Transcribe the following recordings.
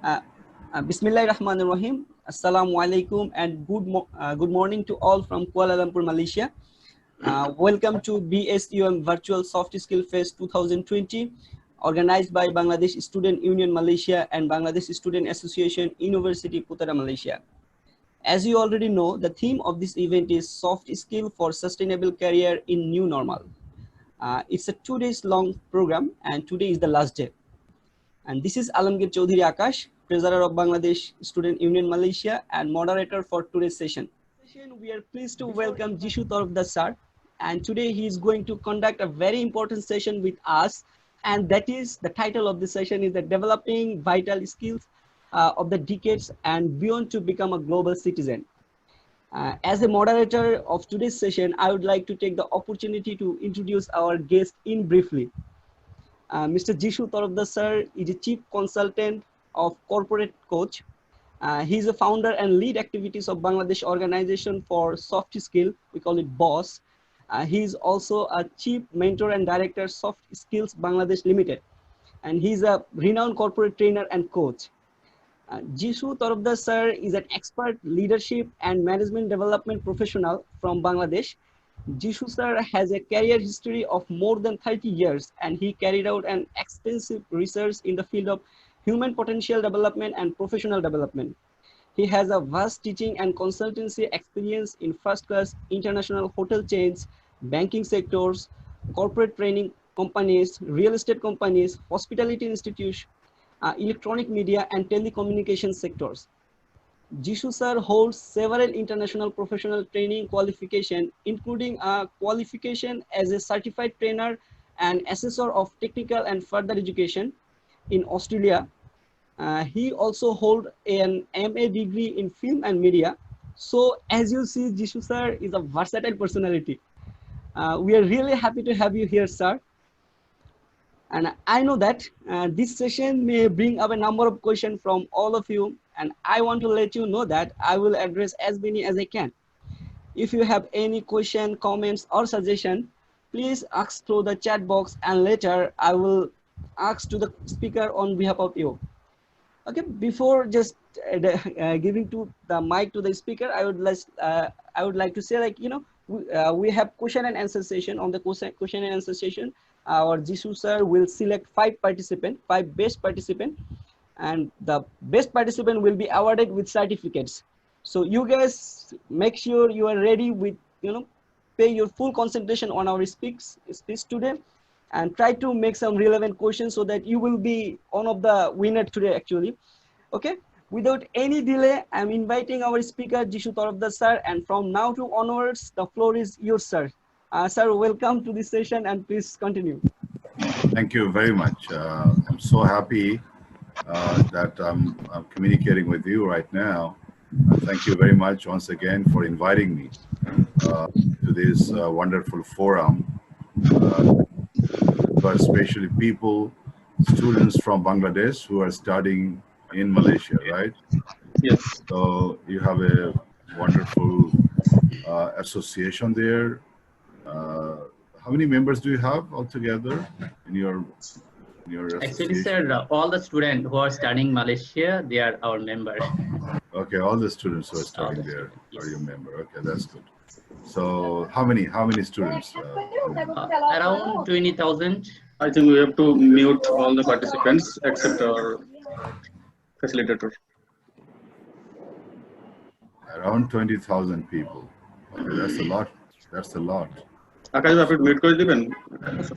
Uh, Bismillahirrahmanirrahim. Assalamu alaikum and good morning to all from Kuala Lumpur, Malaysia. Welcome to BSUM Virtual Soft Skill Fest 2020, organized by Bangladesh Student Union Malaysia and Bangladesh Student Association, University Putera, Malaysia. As you already know, the theme of this event is Soft Skill for Sustainable Career in New Normal. It's a 2 days long program and today is the last day. And this is Alamgir Chaudhary Akash, Treasurer of Bangladesh Student Union Malaysia and moderator for today's session. We are pleased to welcome Jishu Tarafder sir, and today he is going to conduct a very important session with us, and that is the title of the session is the Developing Vital Skills of the Decades and Beyond to Become a Global Citizen. As a moderator of today's session, I would like to take the opportunity to introduce our guest in briefly. Mr. Jishu Tarafder sir is a chief consultant of corporate coach. He is a founder and lead activities of Bangladesh Organization for Soft Skill. We call it BOSS. He is also a chief mentor and director Soft Skills Bangladesh Limited. And he is a renowned corporate trainer and coach. Jishu Tarafder sir is an expert leadership and management development professional from Bangladesh. Jishu sir has a career history of more than 30 years and he carried out an extensive research in the field of human potential development and professional development. He has a vast teaching and consultancy experience in first-class international hotel chains, banking sectors, corporate training companies, real estate companies, hospitality institutes, electronic media and telecommunication sectors. Jishu sir holds several international professional training qualifications, including a qualification as a certified trainer and assessor of technical and further education in Australia. He also holds an MA degree in film and media. So as you see, Jishu sir is a versatile personality. We are really happy to have you here, sir. And I know that this session may bring up a number of questions from all of you. And I want to let you know that I will address as many as I can. If you have any question, comments, or suggestion, please ask through the chat box and later I will ask to the speaker on behalf of you. Okay, before just giving to the mic to the speaker, I would like to say, like, we have question and answer session. On the question and answer session, our Jishu sir will select 5 participants, 5 best participants, and the best participant will be awarded with certificates. So you guys make sure you are ready with, pay your full concentration on our speech today and try to make some relevant questions so that you will be one of the winners today actually. Okay, without any delay, I'm inviting our speaker Jishu Tarafder sir, and from now to onwards the floor is yours, sir. Sir, welcome to this session and please continue. Thank you very much. I'm so happy that I'm communicating with you right now. Thank you very much once again for inviting me to this wonderful forum, but especially people, students from Bangladesh who are studying in Malaysia, right? Yes. So you have a wonderful association there. How many members do you have altogether in your Actually, sir, all the students who are studying Malaysia, they are our members. Okay, all the students who are studying there are your member. Okay, that's good. So how many students? Around 20,000. I think we have to mute all the participants except our facilitator. Around 20,000 people. Okay, that's a lot. That's a lot. Akash, আপনি mute করে দিবেন?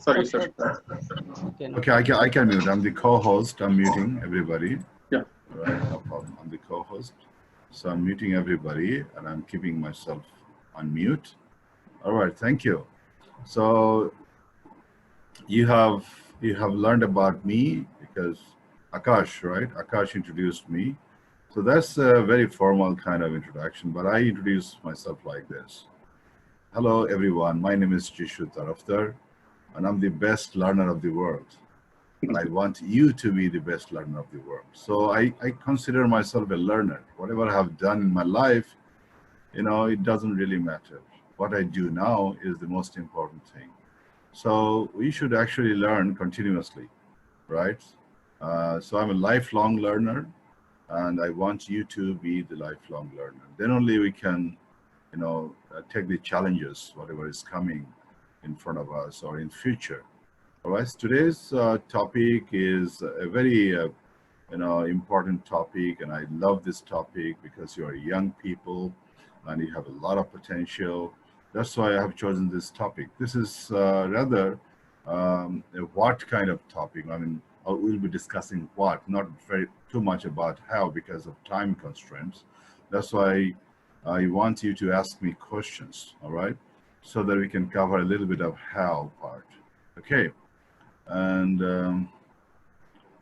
Sorry, sir. Okay, I can mute. I'm the co-host. I'm muting everybody. Yeah. All right, no problem. I'm the co-host. So I'm muting everybody and I'm keeping myself on mute. All right, thank you. So you have learned about me because Akash, right? Akash introduced me. So that's a very formal kind of introduction, but I introduce myself like this. Hello, everyone. My name is Jishu Tarafder, and I'm the best learner of the world. And I want you to be the best learner of the world. So I consider myself a learner. Whatever I have done in my life, it doesn't really matter. What I do now is the most important thing. So we should actually learn continuously, right? So I'm a lifelong learner. and I want you to be the lifelong learner. Then only we can, take the challenges, whatever is coming in front of us or in future. All right. Today's topic is a very, important topic, and I love this topic because you are young people and you have a lot of potential. That's why I have chosen this topic. This is rather a what kind of topic. I mean, we'll be discussing what, not very too much about how because of time constraints. That's why I want you to ask me questions, all right, so that we can cover a little bit of how part. Okay, and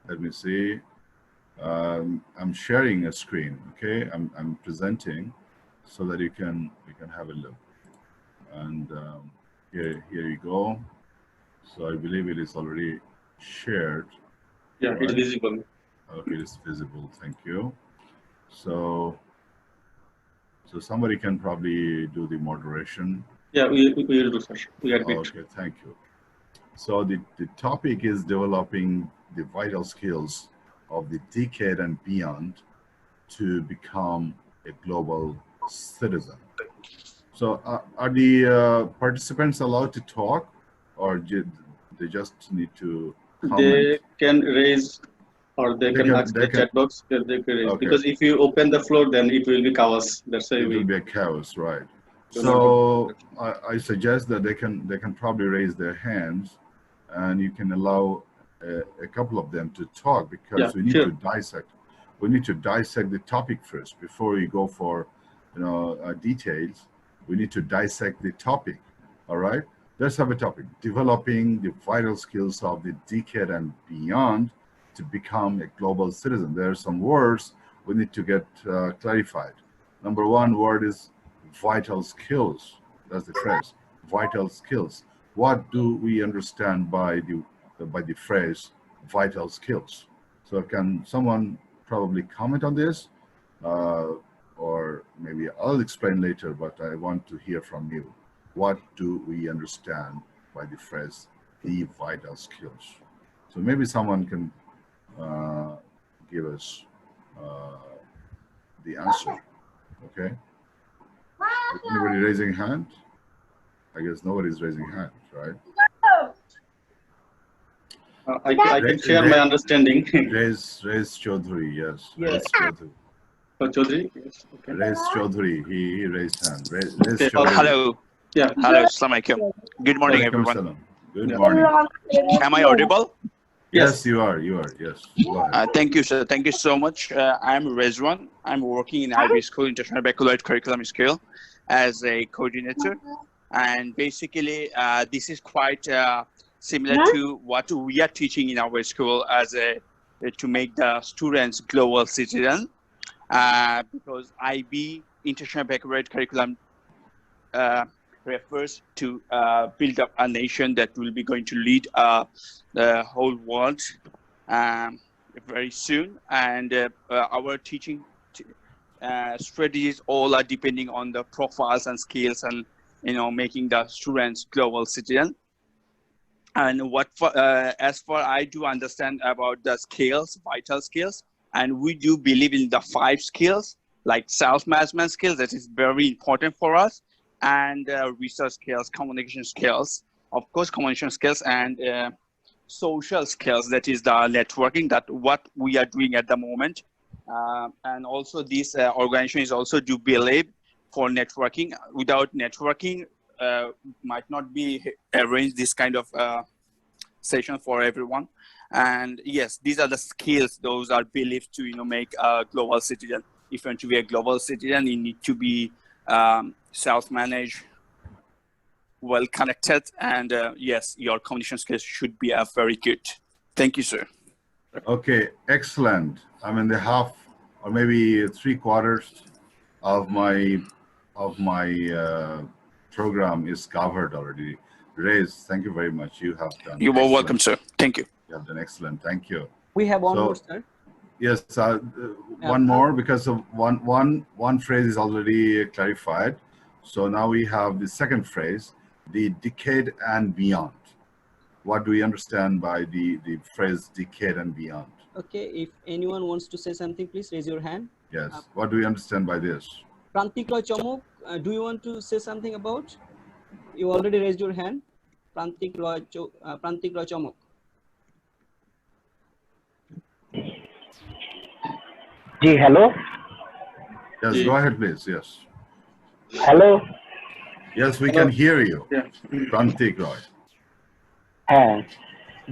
let me see. I'm sharing a screen. Okay, I'm presenting so that you can have a look. And here you go. So I believe it is already shared. Yeah, right? it's visible. Okay, it's visible. Thank you. So somebody can probably do the moderation. Yeah, we will do, sir. We admit. Okay, thank you. So the topic is developing the vital skills of the decade and beyond to become a global citizen. So are the participants allowed to talk, or they just need to comment? They can raise, or they can ask the chat box. They can raise. Okay. Because if you open the floor, then it will be chaos. That's why it will be a chaos, right? Do So I suggest that they can probably raise their hands, and you can allow a couple of them to talk, because we need to dissect. We need to dissect the topic first before we go for details. We need to dissect the topic. All right, let's have a topic: developing the vital skills of the decade and beyond to become a global citizen. There are some words we need to get clarified. Number one word is vital skills. That's the phrase, vital skills. What do we understand by the phrase vital skills? So can someone probably comment on this? Or maybe I'll explain later, but I want to hear from you. What do we understand by the phrase the vital skills? So maybe someone can give us the answer. Okay. Anybody raising hand? I guess nobody's raising hand, right? I can share my understanding. Raise Chaudhary, yes. Raise Chaudhary. Oh, Chaudhary? Yes. Okay. Raise Chaudhary, he raised hand. Raise Okay. Chaudhary. Hello. Yeah. Hello. Assalamu alaikum. Good morning, everyone. Assalam. Good morning. Am I audible? Yes, you are. You are. Yes. Go ahead. Thank you, sir. Thank you so much. I'm Rezwan. I'm working in IB School International Baccalaureate Curriculum Skill as a coordinator. And basically, this is quite similar to what we are teaching in our school as to make the students global citizen. Because IB International Baccalaureate Curriculum refers to build up a nation that will be going to lead the whole world very soon. And our teaching strategies all are depending on the profiles and skills and making the students global citizen. And as far I do understand about the skills, vital skills, and we do believe in the 5 skills like self-management skills, that is very important for us, and research skills, communication skills, of course communication skills, and social skills, that is the networking, that what we are doing at the moment. And also this organization is also do believe for networking. Without networking, might not be arranged this kind of session for everyone. And yes, these are the skills, those are believed to make a global citizen. If you want to be a global citizen, you need to be self-managed, well connected, and yes, your communication skills should be very good. Thank you, sir. Okay, excellent. I mean, the half or maybe 3/4 of my program is covered already. Rez, thank you very much. You have done. You are welcome, sir. Thank you. You have done excellent. Thank you. We have one more, sir. Yes, one more, because of one phrase is already clarified. So now we have the second phrase, the decade and beyond. What do we understand by the phrase decade and beyond? Okay, if anyone wants to say something, please raise your hand. Yes. What do we understand by this? Prantik Roy Chomok, do you want to say something about? You already raised your hand. Prantik Roy Chomok. Ji, hello. Yes, go ahead, please. Yes. Hello. Yes, we can hear you. Yeah. Prantik Roy.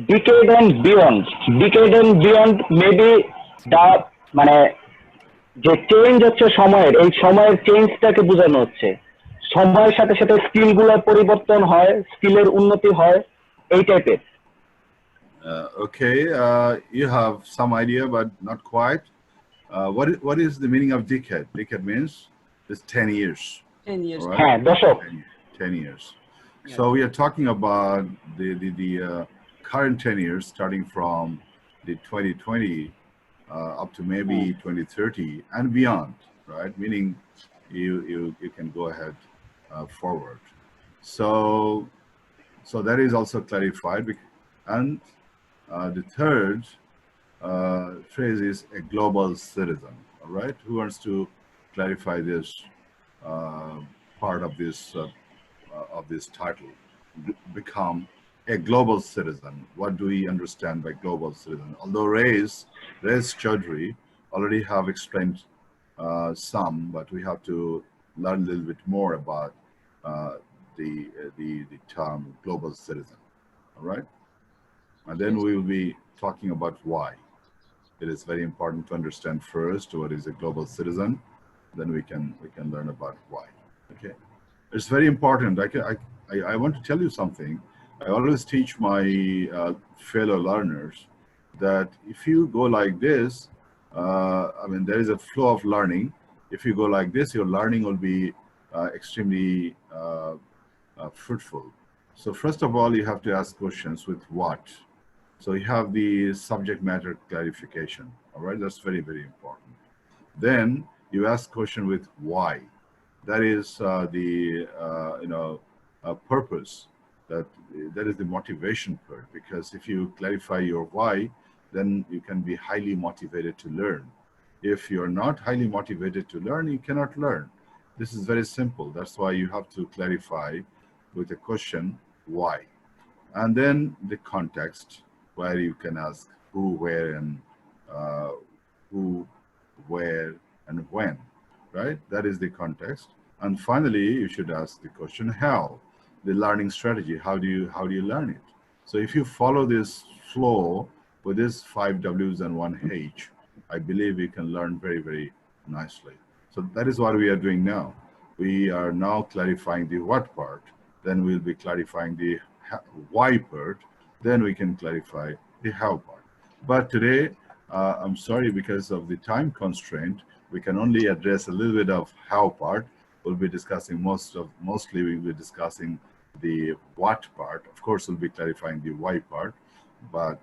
Decade and beyond maybe the মানে যে change হচ্ছে সময়ের এই সময়ের চেঞ্জটাকে বোঝানো হচ্ছে সময়ের সাথে সাথে স্কিলগুলোর পরিবর্তন হয় স্কিলের উন্নতি হয় এই টাইপের Okay, you have some idea, but not quite. What is the meaning of decade? Decade means it's 10 years. 10 years. Right? হ্যাঁ দশক 10 years. Yeah. So we are talking about the current 10 years, starting from the 2020 up to maybe 2030 and beyond, right? Meaning you can go ahead forward. So that is also clarified. And the third phrase is a global citizen. All right, who wants to clarify this part of this title? Become a global citizen. What do we understand by global citizen? Although Reyes Chaudhary already have explained some, but we have to learn a little bit more about the term global citizen. All right, and then we will be talking about why. It is very important to understand first what is a global citizen, then we can learn about why. Okay, it's very important. I want to tell you something. I always teach my fellow learners that if you go like this, I mean, there is a flow of learning. If you go like this, your learning will be extremely fruitful. So first of all, you have to ask questions with what. So you have the subject matter clarification. All right, that's very, very important. Then you ask question with why. That is the purpose. That is the motivation part. Because if you clarify your why, then you can be highly motivated to learn. If you're not highly motivated to learn, you cannot learn. This is very simple. That's why you have to clarify with a question why, and then the context, where you can ask who, where, and when, right? That is the context. And finally, you should ask the question how, the learning strategy. How do you learn it? So if you follow this flow with these 5 W's and 1 H, I believe you can learn very, very nicely. So that is what we are doing now. We are now clarifying the what part, then we'll be clarifying the why part, then we can clarify the how part. But today, I'm sorry, because of the time constraint, we can only address a little bit of how part. We'll be discussing mostly we'll be discussing the what part. Of course, we'll be clarifying the why part, but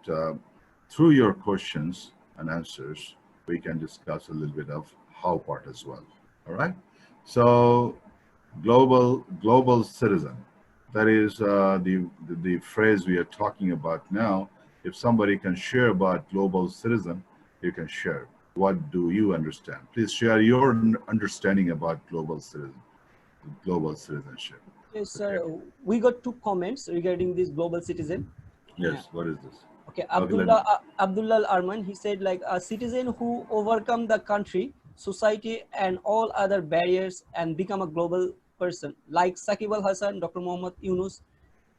through your questions and answers, we can discuss a little bit of how part as well. All right. So global citizen. That is the phrase we are talking about now. If somebody can share about global citizen, you can share. What do you understand? Please share your understanding about global citizenship. Yes, sir. We got 2 comments regarding this global citizen. Yes. What is this? Okay, Abdullah Arman, he said like a citizen who overcome the country, society, and all other barriers and become a global person, like Sakib Al Hassan, Dr. Muhammad Yunus,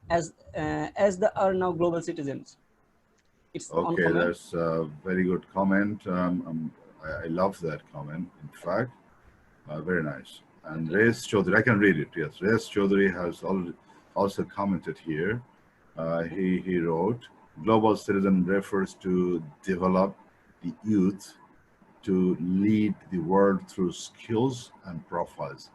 as they are now global citizens. It's okay. That's a very good comment. I love that comment. In fact, very nice. And Reyes Chaudhary, I can read it. Yes, Reyes Chaudhary has also commented here. He wrote, global citizen refers to develop the youth to lead the world through skills and profiles.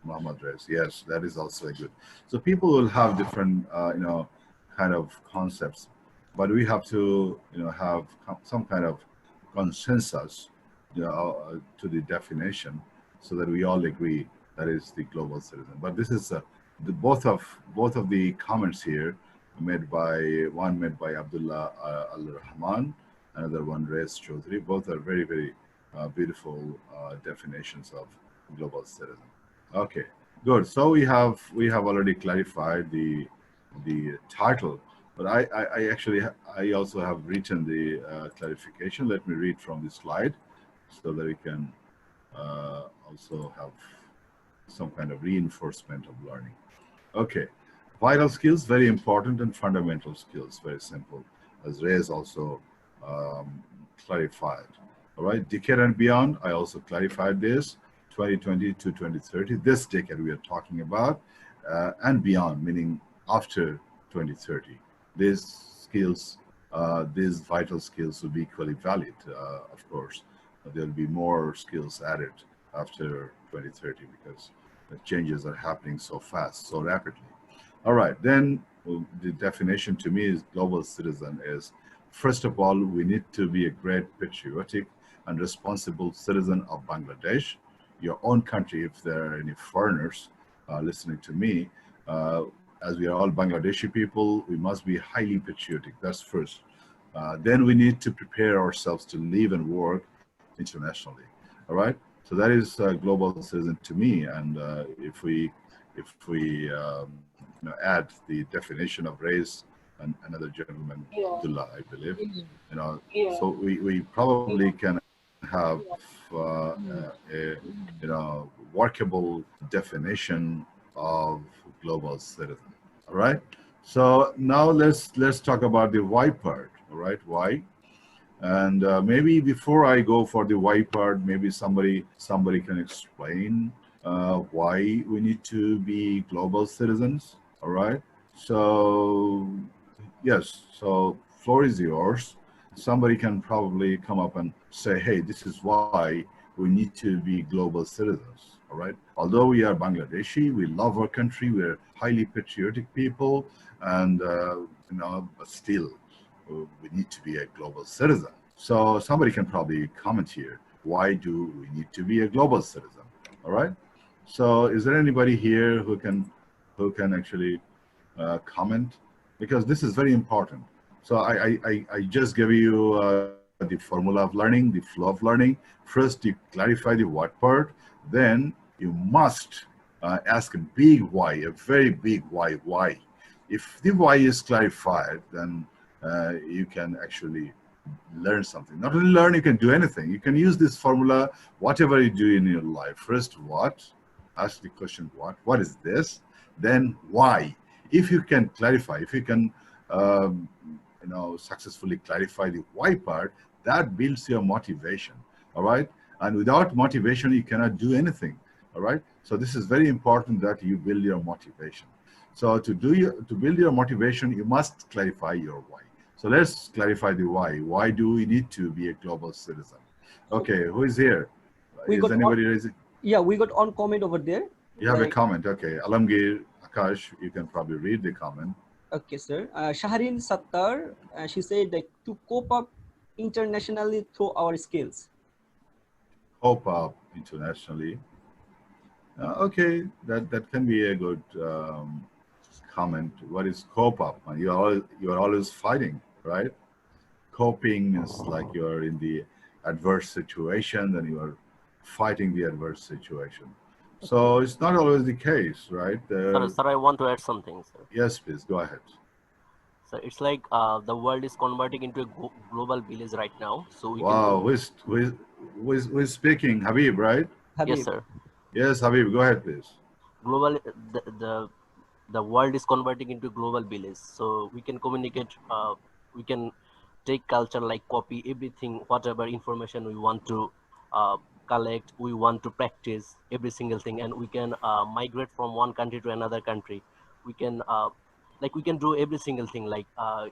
Muhammad Reyes, yes, that is also good. So people will have different, kind of concepts, but we have to, have some kind of consensus, to the definition, so that we all agree that is the global citizen. But this is both of the comments here made by Abdullah Al Rahman another one Reyes Chaudhary. Both are very, very beautiful definitions of global citizen. Okay, good. So we have already clarified the title, but I actually I also have written the clarification. Let me read from the slide so that we can also have some kind of reinforcement of learning. Okay, vital skills, very important, and fundamental skills, very simple, as Reyes also clarified. All right, decade and beyond, I also clarified this, 2020 to 2030, this decade we are talking about, and beyond, meaning after 2030. These skills, these vital skills will be equally valid, of course. There'll be more skills added after 2030 because the changes are happening so fast, so rapidly. All right, then the definition to me is global citizen is, first of all, we need to be a great patriotic and responsible citizen of Bangladesh, your own country. If there are any foreigners listening to me, as we are all Bangladeshi people, we must be highly patriotic. That's first. Then we need to prepare ourselves to live and work internationally. All right. So that is global citizen to me. And if we add the definition of race, and another gentleman, Abdullah, I believe, so we probably can have a workable definition of global citizen. All right. So now let's talk about the why part. All right, why? And maybe before I go for the why part, maybe somebody can explain why we need to be global citizens. All right. So yes. So floor is yours. Somebody can probably come up and say, "Hey, this is why we need to be global citizens." All right. Although we are Bangladeshi, we love our country. We're highly patriotic people, and but still, we need to be a global citizen. So somebody can probably comment here. Why do we need to be a global citizen? All right. So is there anybody here who can actually comment? Because this is very important. So I just gave you the formula of learning, the flow of learning. First, you clarify the what part. Then you must ask a big why, a very big why. Why? If the why is clarified, then you can actually learn something. Not only learn, you can do anything. You can use this formula, whatever you do in your life. First, what? Ask the question, what is this? Then why? If you can clarify, if you can successfully clarify the why part, that builds your motivation. All right. And without motivation, you cannot do anything. All right. So this is very important that you build your motivation. So to build your motivation, you must clarify your why. So let's clarify the why. Why do we need to be a global citizen? Okay, who is here? Is anybody raising? Yeah, we got on comment over there. You have a comment. Okay, Alamgir, Akash, you can probably read the comment. Okay, sir. Shahreen Sattar, she said that to cope up internationally through our skills. Cope up internationally. Okay, that can be a good comment. What is cope up? You are always fighting, right? Coping is like you're in the adverse situation, then you are fighting the adverse situation. So it's not always the case, right? Sir, I want to add something, sir. Yes, please, go ahead. So it's like the world is converting into a global village right now. So we wow, who is speaking? Habib, right? Habib. Yes, sir. Yes, Habib, go ahead, please. Global, the world is converting into global village. So we can communicate. We can take culture, like copy everything, whatever information we want to collect, we want to practice every single thing, and we can migrate from one country to another country. We can we can do every single thing, like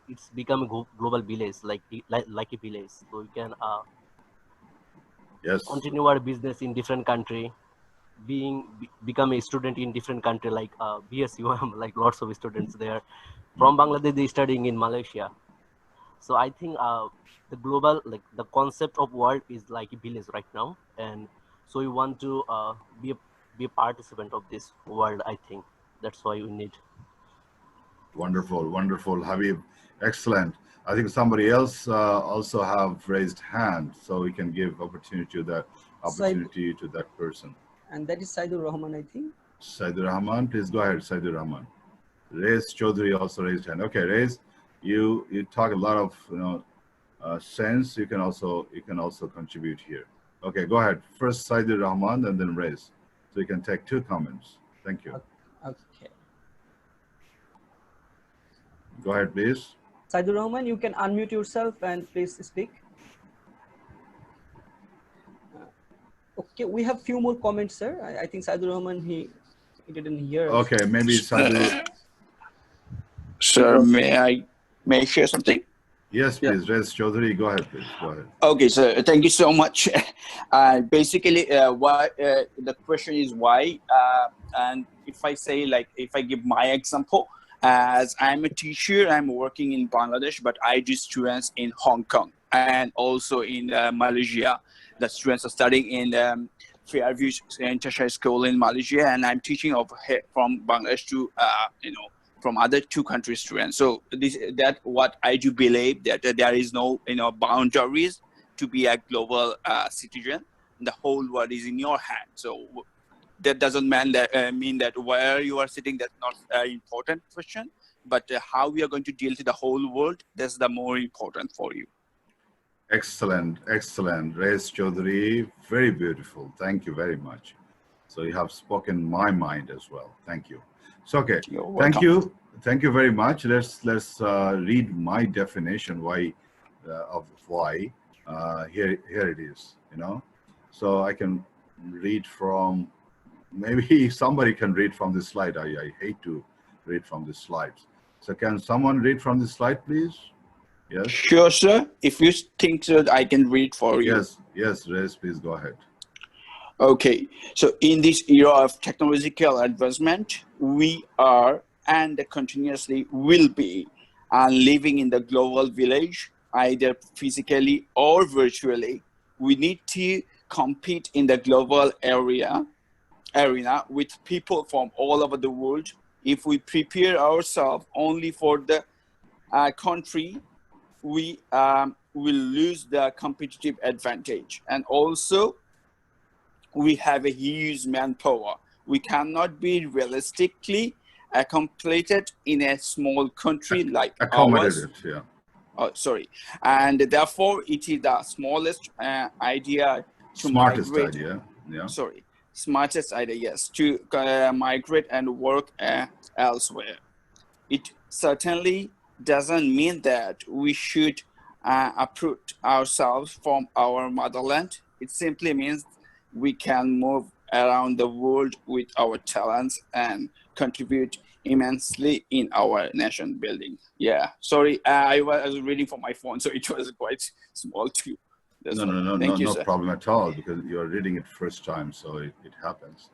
it's become a global village, like a village. So we can yes, continue our business in different country, become a student in different country, like BSUM, like lots of students there from Bangladesh, they studying in Malaysia. So I think the global, like the concept of world is like a village right now, and so we want to be a participant of this world. I think that's why we need. Wonderful, wonderful, Habib. Excellent. I think somebody else also have raised hand, so we can give opportunity to that person. And that is Saidur Rahman, I think. Saidur Rahman, please go ahead, Saidur Rahman. Rez Chaudhary also raised hand. Okay, Rez, you talk a lot of sense. You can also contribute here. Okay, go ahead. First Saidur Rahman and then Rez. So you can take 2 comments. Thank you. Okay. Go ahead, please. Saidur Rahman, you can unmute yourself and please speak. Okay, we have few more comments, sir. I think Saidur Rahman, he didn't hear us. Okay, maybe Saidur. Sir, may I share something? Yes, please. Rez Chaudhary, go ahead, please. Go ahead. Okay, so thank you so much. Basically, why the question is why, and if I say, like, if I give my example, as I'm a teacher, I'm working in Bangladesh, but I do students in Hong Kong and also in Malaysia. The students are studying in Fairview International School in Malaysia, and I'm teaching from Bangladesh to from other 2 countries students. So that what I do believe, that there is no boundaries to be a global citizen. The whole world is in your hand. So that doesn't mean that where you are sitting, that's not an important question, but how we are going to deal to the whole world, that's the more important for you. Excellent, excellent. Rez Chaudhary, very beautiful. Thank you very much. So you have spoken my mind as well. Thank you. So, okay, thank you. Thank you very much. Let's read my definition of why. Here it is, So I can read from, maybe somebody can read from this slide. I hate to read from the slides. So can someone read from the slide, please? Yes. Sure, sir. If you think so, I can read for you. Yes, Rez, please go ahead. Okay, so in this era of technological advancement, we are and continuously will be living in the global village, either physically or virtually. We need to compete in the global arena with people from all over the world. If we prepare ourselves only for the country, we will lose the competitive advantage. And also, we have a huge manpower. We cannot be realistically accommodated in a small country like ours. Yeah. Oh, sorry. And therefore, it is the smallest idea to smartest migrate. Idea. Yeah. Sorry, smartest idea, yes, to migrate and work elsewhere. It certainly doesn't mean that we should uproot ourselves from our motherland. It simply means we can move around the world with our talents and contribute immensely in our nation building. Yeah, sorry, I was reading from my phone, so it was quite small too. No problem at all, because you're reading it first time, so it happens.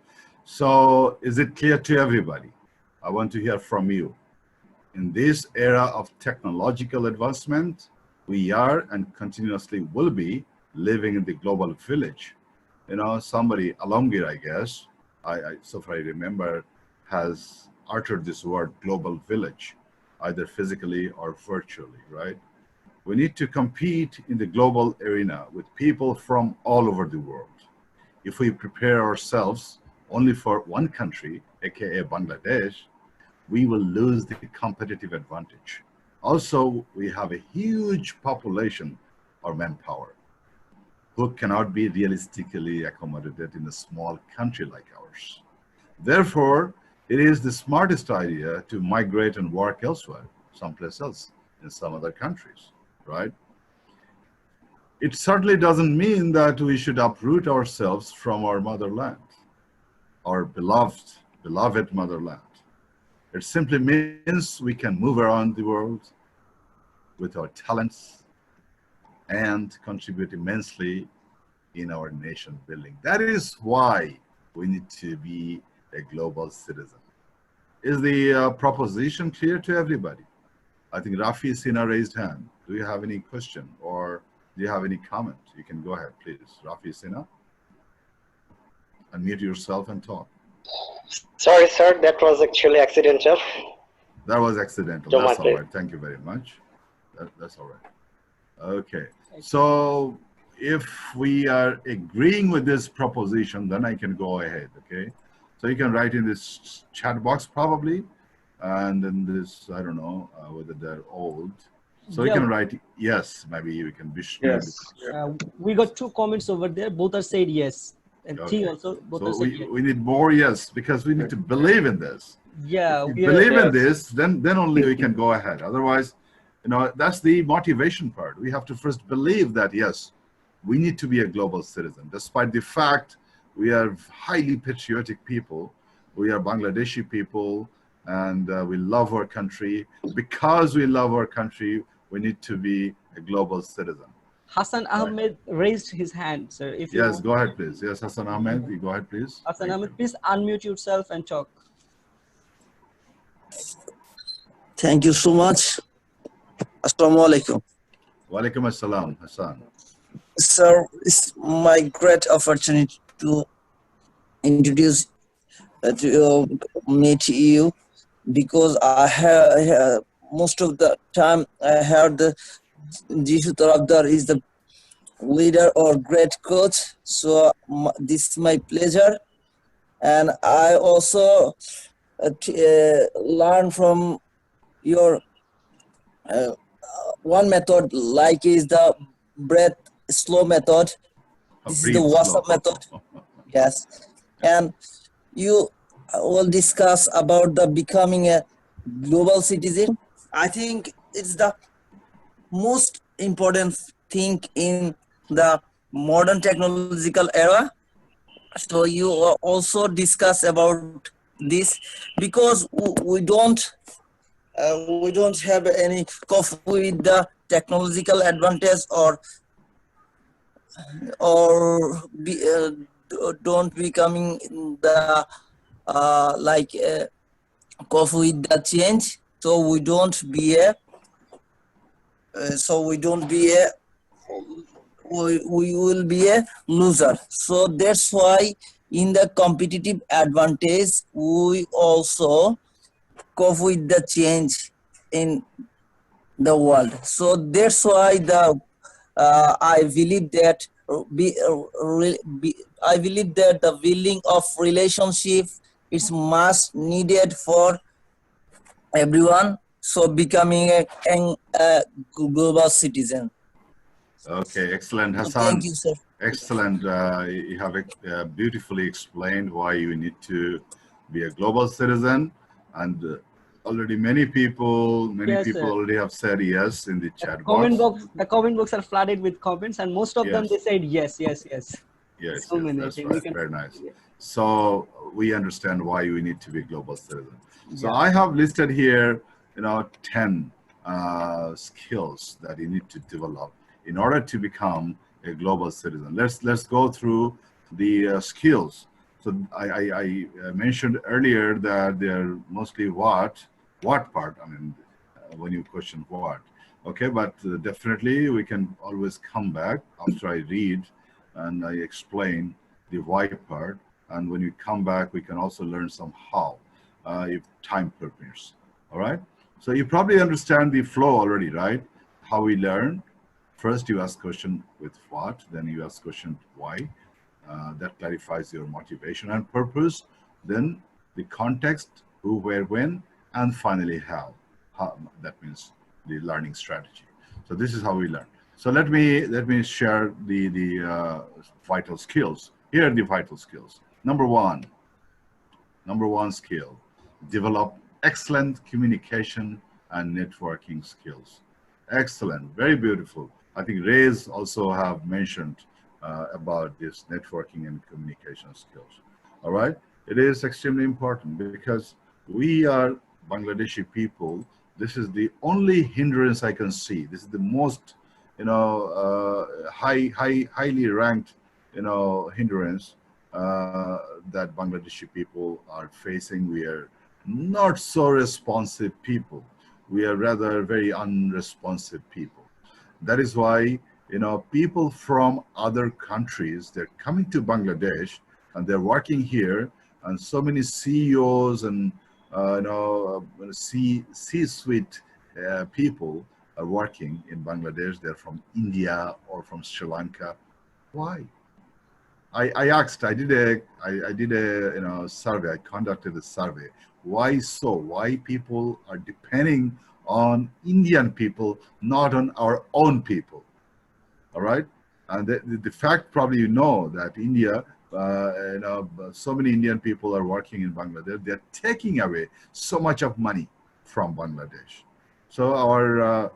So is it clear to everybody? I want to hear from you. In this era of technological advancement, we are and continuously will be living in the global village. Somebody, Alamgir, I guess, so far I remember, has uttered this word global village, either physically or virtually, right? We need to compete in the global arena with people from all over the world. If we prepare ourselves only for one country, aka Bangladesh, we will lose the competitive advantage. Also, we have a huge population or manpower who cannot be realistically accommodated in a small country like ours. Therefore, it is the smartest idea to migrate and work elsewhere, someplace else, in some other countries, right? It certainly doesn't mean that we should uproot ourselves from our motherland, our beloved motherland. It simply means we can move around the world with our talents and contribute immensely in our nation building. That is why we need to be a global citizen. Is the proposition clear to everybody? I think Rafi Sina raised hand. Do you have any question or do you have any comment? You can go ahead, please. Rafi Sina, unmute yourself and talk. Sorry, sir, that was actually accidental. That was accidental. That's all right. Thank you very much. That's all right. Okay. So if we are agreeing with this proposition, then I can go ahead. Okay. So you can write in this chat box probably, and in this, I don't know whether they're old. So you can write yes. Maybe you can wish. Yes. We got 2 comments over there. Both are said yes. And 3 also. Both are said yes. We need more yes, because we need to believe in this. Yeah. If we believe in this, then only we can go ahead. Otherwise, that's the motivation part. We have to first believe that, yes, we need to be a global citizen, despite the fact we are highly patriotic people. We are Bangladeshi people, and we love our country. Because we love our country, we need to be a global citizen. Hassan Ahmed raised his hand, sir. If you yes, go ahead, please. Yes, Hassan Ahmed, you go ahead, please. Hassan Ahmed, please unmute yourself and talk. Thank you so much. Assalamu alaikum. Wa alaikum assalam, Hassan. Sir, it's my great opportunity to introduce meet you, because I have most of the time I heard the Jishu Tarafder is the leader or great coach. So this is my pleasure, and I also learn from your one method, like is the breath slow method. This is the WhatsApp method. Yes, and you will discuss about the becoming a global citizen. I think it's the most important thing in the modern technological era. So you also discuss about this, because we don't have any coffee with the technological advantage, or don't becoming the like coffee with the change. So we will be a loser. So that's why in the competitive advantage, we also cope with the change in the world. So that's why I believe that the building of relationship is much needed for everyone. So becoming a global citizen. Okay, excellent, Hassan. Thank you, sir. Excellent. You have beautifully explained why you need to be a global citizen, and already many people already have said yes in the chat box. The comment box are flooded with comments, and most of them they said yes. Yes, so yes, many. That's right. Very nice. Yeah. So we understand why we need to be global citizen. So I have listed here, 10 skills that you need to develop in order to become a global citizen. Let's go through the skills. So I mentioned earlier that they're mostly what part. I mean, when you question what, okay, but definitely we can always come back after I read and I explain the why part. And when you come back, we can also learn some how, if time permits. All right. So you probably understand the flow already, right? How we learn. First, you ask question with what, then you ask question why. That clarifies your motivation and purpose. Then the context, who, where, when, and finally how. That means the learning strategy. So this is how we learn. So let me share the vital skills. Here are the vital skills. Number one skill: develop excellent communication and networking skills. Excellent, very beautiful. I think Ray's also have mentioned about this networking and communication skills. All right, it is extremely important because we are Bangladeshi people. This is the only hindrance I can see. This is the most, highly ranked, hindrance that Bangladeshi people are facing. We are not so responsive people. We are rather very unresponsive people. That is why, people from other countries, they're coming to Bangladesh and they're working here, and so many CEOs and C-suite people are working in Bangladesh. They're from India or from Sri Lanka. Why? I asked. I did a survey. I conducted a survey. Why so? Why people are depending on Indian people, not on our own people? All right. And the fact probably that India, so many Indian people are working in Bangladesh. They're taking away so much of money from Bangladesh. So our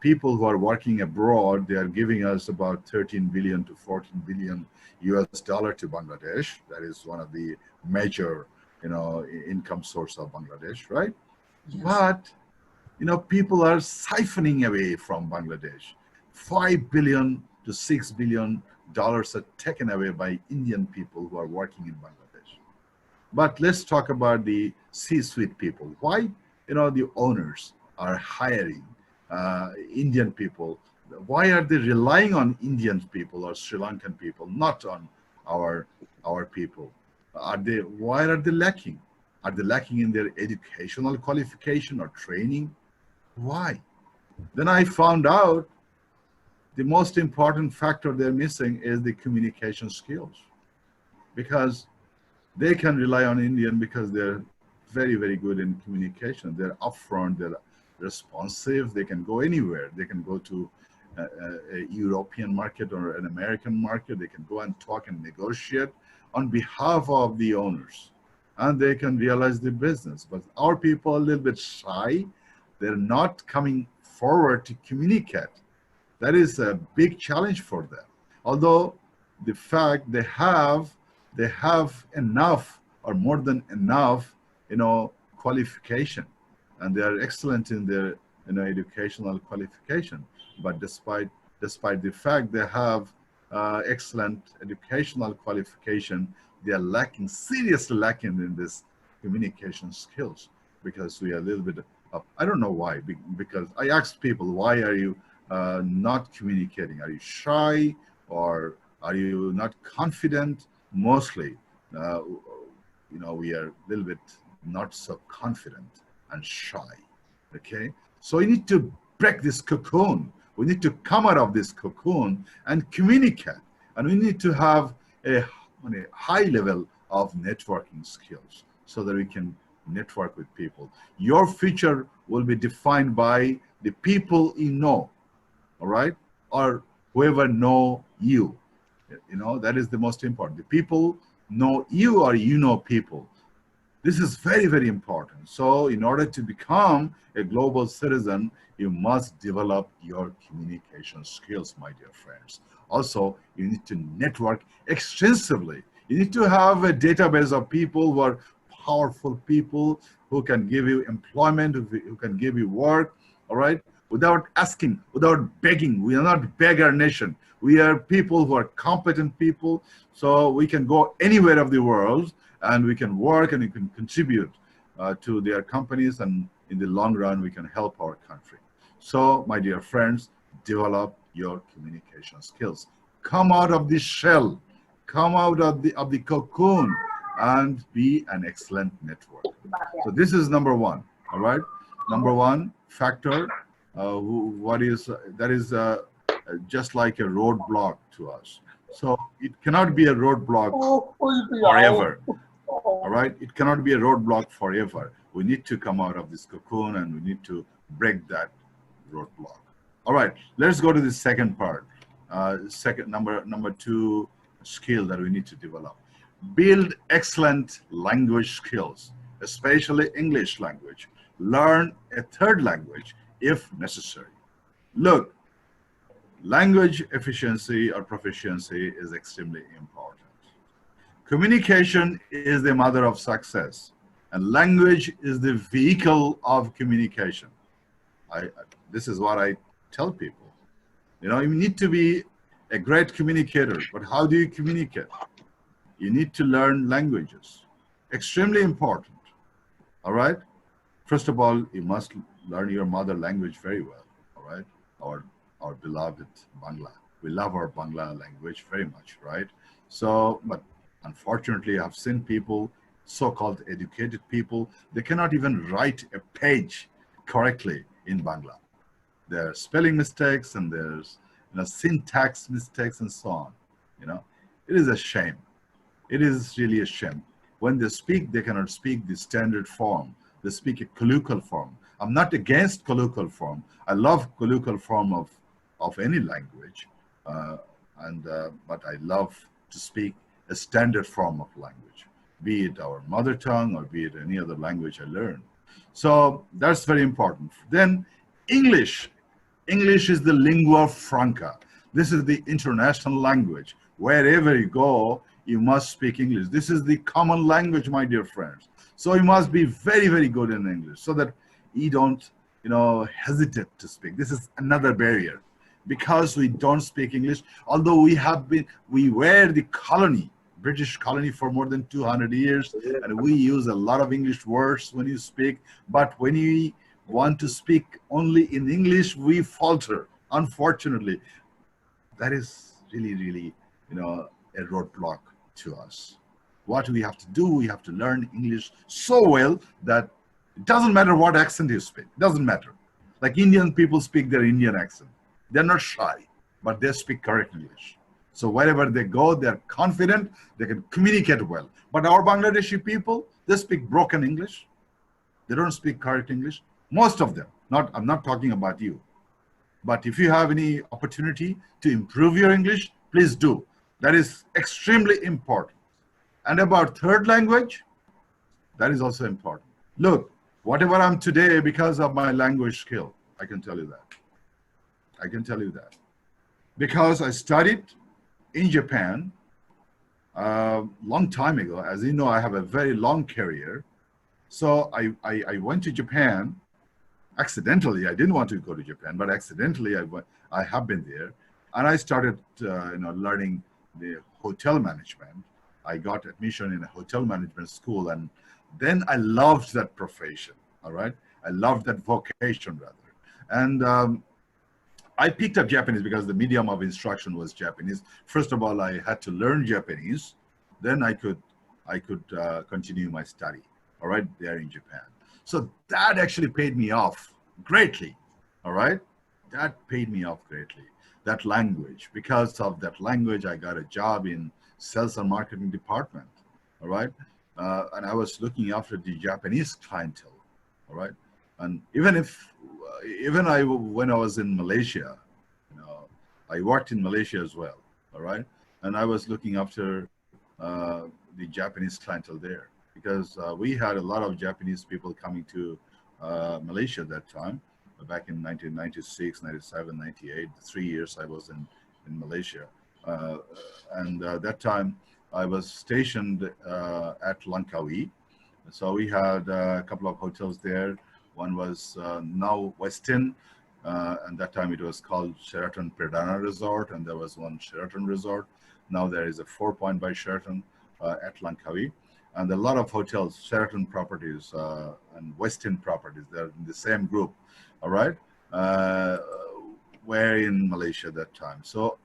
people who are working abroad, they are giving us about 13 billion to 14 billion US dollar to Bangladesh. That is one of the major, income source of Bangladesh, right? Yes. But people are siphoning away from Bangladesh. 5 billion to 6 billion dollars are taken away by Indian people who are working in Bangladesh. But let's talk about the C-suite people. Why, the owners are hiring Indian people? Why are they relying on Indian people or Sri Lankan people, not on our people? Why are they lacking? Are they lacking in their educational qualification or training? Why? Then I found out the most important factor they're missing is the communication skills, because they can rely on Indian because they're very, very good in communication. They're upfront, they're responsive, they can go anywhere. They can go to a European market or an American market. They can go and talk and negotiate on behalf of the owners, and they can realize the business. But our people are a little bit shy. They're not coming forward to communicate. That is a big challenge for them. Although the fact they have enough or more than enough, qualification, and they are excellent in their, educational qualification. But despite the fact they have excellent educational qualification, they are lacking, seriously lacking in this communication skills, because we are a little bit up. I don't know why, because I asked people, why are you not communicating? Are you shy, or are you not confident? Mostly, we are a little bit not so confident and shy. Okay, so we need to break this cocoon. We need to come out of this cocoon and communicate, and we need to have a high level of networking skills so that we can network with people. Your future will be defined by the people you know, all right, or whoever know you. That is the most important. The people know you, or you know people. This is very, very important. So in order to become a global citizen, you must develop your communication skills, my dear friends. Also, you need to network extensively. You need to have a database of people who are powerful people, who can give you employment, who can give you work, all right? Without asking, without begging. We are not beggar nation. We are people who are competent people, so we can go anywhere of the world, and we can work, and we can contribute to their companies, and in the long run, we can help our country. So, my dear friends, develop your communication skills. Come out of the shell, come out of the cocoon, and be an excellent networker. So this is number one, all right? Number one factor, that is just like a roadblock to us. So it cannot be a roadblock forever, all right? It cannot be a roadblock forever. We need to come out of this cocoon, and we need to break that roadblock. All right, let's go to the second part. Number two skill that we need to develop. Build excellent language skills, especially English language. Learn a third language if necessary. Look, language efficiency or proficiency is extremely important. Communication is the mother of success, and language is the vehicle of communication. This is what I tell people. You need to be a great communicator, but how do you communicate? You need to learn languages. Extremely important, all right? First of all, you must learn your mother language very well, all right? Our beloved Bangla. We love our Bangla language very much, right? So, but unfortunately, I've seen people so-called educated people, they cannot even write a page correctly in Bangla. There are spelling mistakes and there's syntax mistakes and so on. It is a shame. It is really a shame. When they speak, they cannot speak the standard form. They speak a colloquial form. I'm not against colloquial form. I love colloquial form of any language, but I love to speak a standard form of language, be it our mother tongue or be it any other language I learn. So that's very important. Then English. English is the lingua franca. This is the international language. Wherever you go, you must speak English. This is the common language, my dear friends. So you must be very, very good in English so that you don't, hesitate to speak. This is another barrier. Because we don't speak English, although we were the colony, British colony for more than 200 years, and we use a lot of English words when you speak, but when you want to speak only in English, we falter, unfortunately. That is really, really, a roadblock to us. What we have to do, we have to learn English so well that it doesn't matter what accent you speak. It doesn't matter. Like Indian people speak their Indian accent. They're not shy, but they speak correct English. So wherever they go, they're confident, they can communicate well. But our Bangladeshi people, they speak broken English. They don't speak correct English. Most of them. I'm not talking about you. But if you have any opportunity to improve your English, please do. That is extremely important. And about third language, that is also important. Look, whatever I'm today because of my language skill, I can tell you that. I can tell you that. Because I studied in Japan a long time ago. As you know, I have a very long career. So I went to Japan accidentally. I didn't want to go to Japan, but accidentally I have been there. And I started learning the hotel management. I got admission in a hotel management school, and then I loved that profession, all right? I loved that vocation, rather. And I picked up Japanese because the medium of instruction was Japanese. First of all, I had to learn Japanese. Then I could continue my study, all right, there in Japan. So that actually paid me off greatly, all right? That paid me off greatly, that language. Because of that language, I got a job in sales and marketing department, all right? And I was looking after the Japanese clientele, all right? And when I was in Malaysia, I worked in Malaysia as well, all right? And I was looking after the Japanese clientele there because we had a lot of Japanese people coming to Malaysia at that time, back in 1996, 97, 98, the 3 years I was in Malaysia. And that time I was stationed at Langkawi. So we had a couple of hotels there. One was now Westin, and that time it was called Sheraton Pradana Resort, and there was one Sheraton Resort. Now there is a 4 Point by Sheraton at Langkawi. And a lot of hotels, Sheraton properties and Westin properties, they're in the same group, all right? Were in Malaysia at that time. So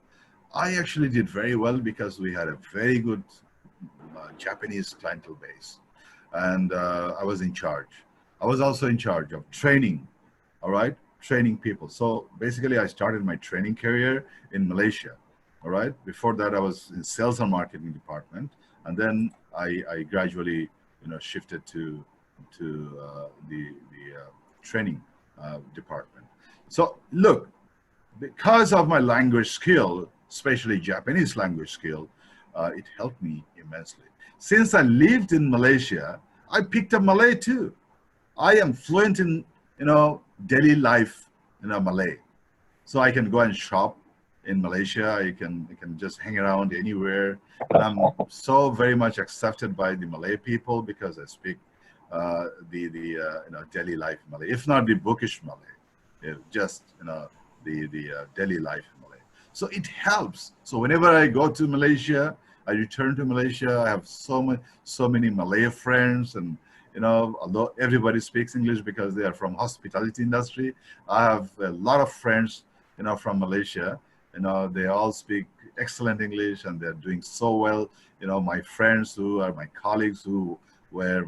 I actually did very well because we had a very good Japanese clientele base. And I was in charge. I was also in charge of training, all right? Training people. So basically I started my training career in Malaysia, all right? Before that I was in sales and marketing department. And then I gradually, shifted to the training department. So look, because of my language skill, especially Japanese language skill, it helped me immensely. Since I lived in Malaysia, I picked up Malay too. I am fluent in, daily life, Malay. So I can go and shop in Malaysia. I can just hang around anywhere. And I'm so very much accepted by the Malay people because I speak the daily life Malay, if not the bookish Malay, just the daily life Malay. So it helps. So whenever I go to Malaysia, I return to Malaysia. I have so many Malay friends, and although everybody speaks English because they are from hospitality industry, I have a lot of friends, from Malaysia. They all speak excellent English and they're doing so well. My friends who are my colleagues who where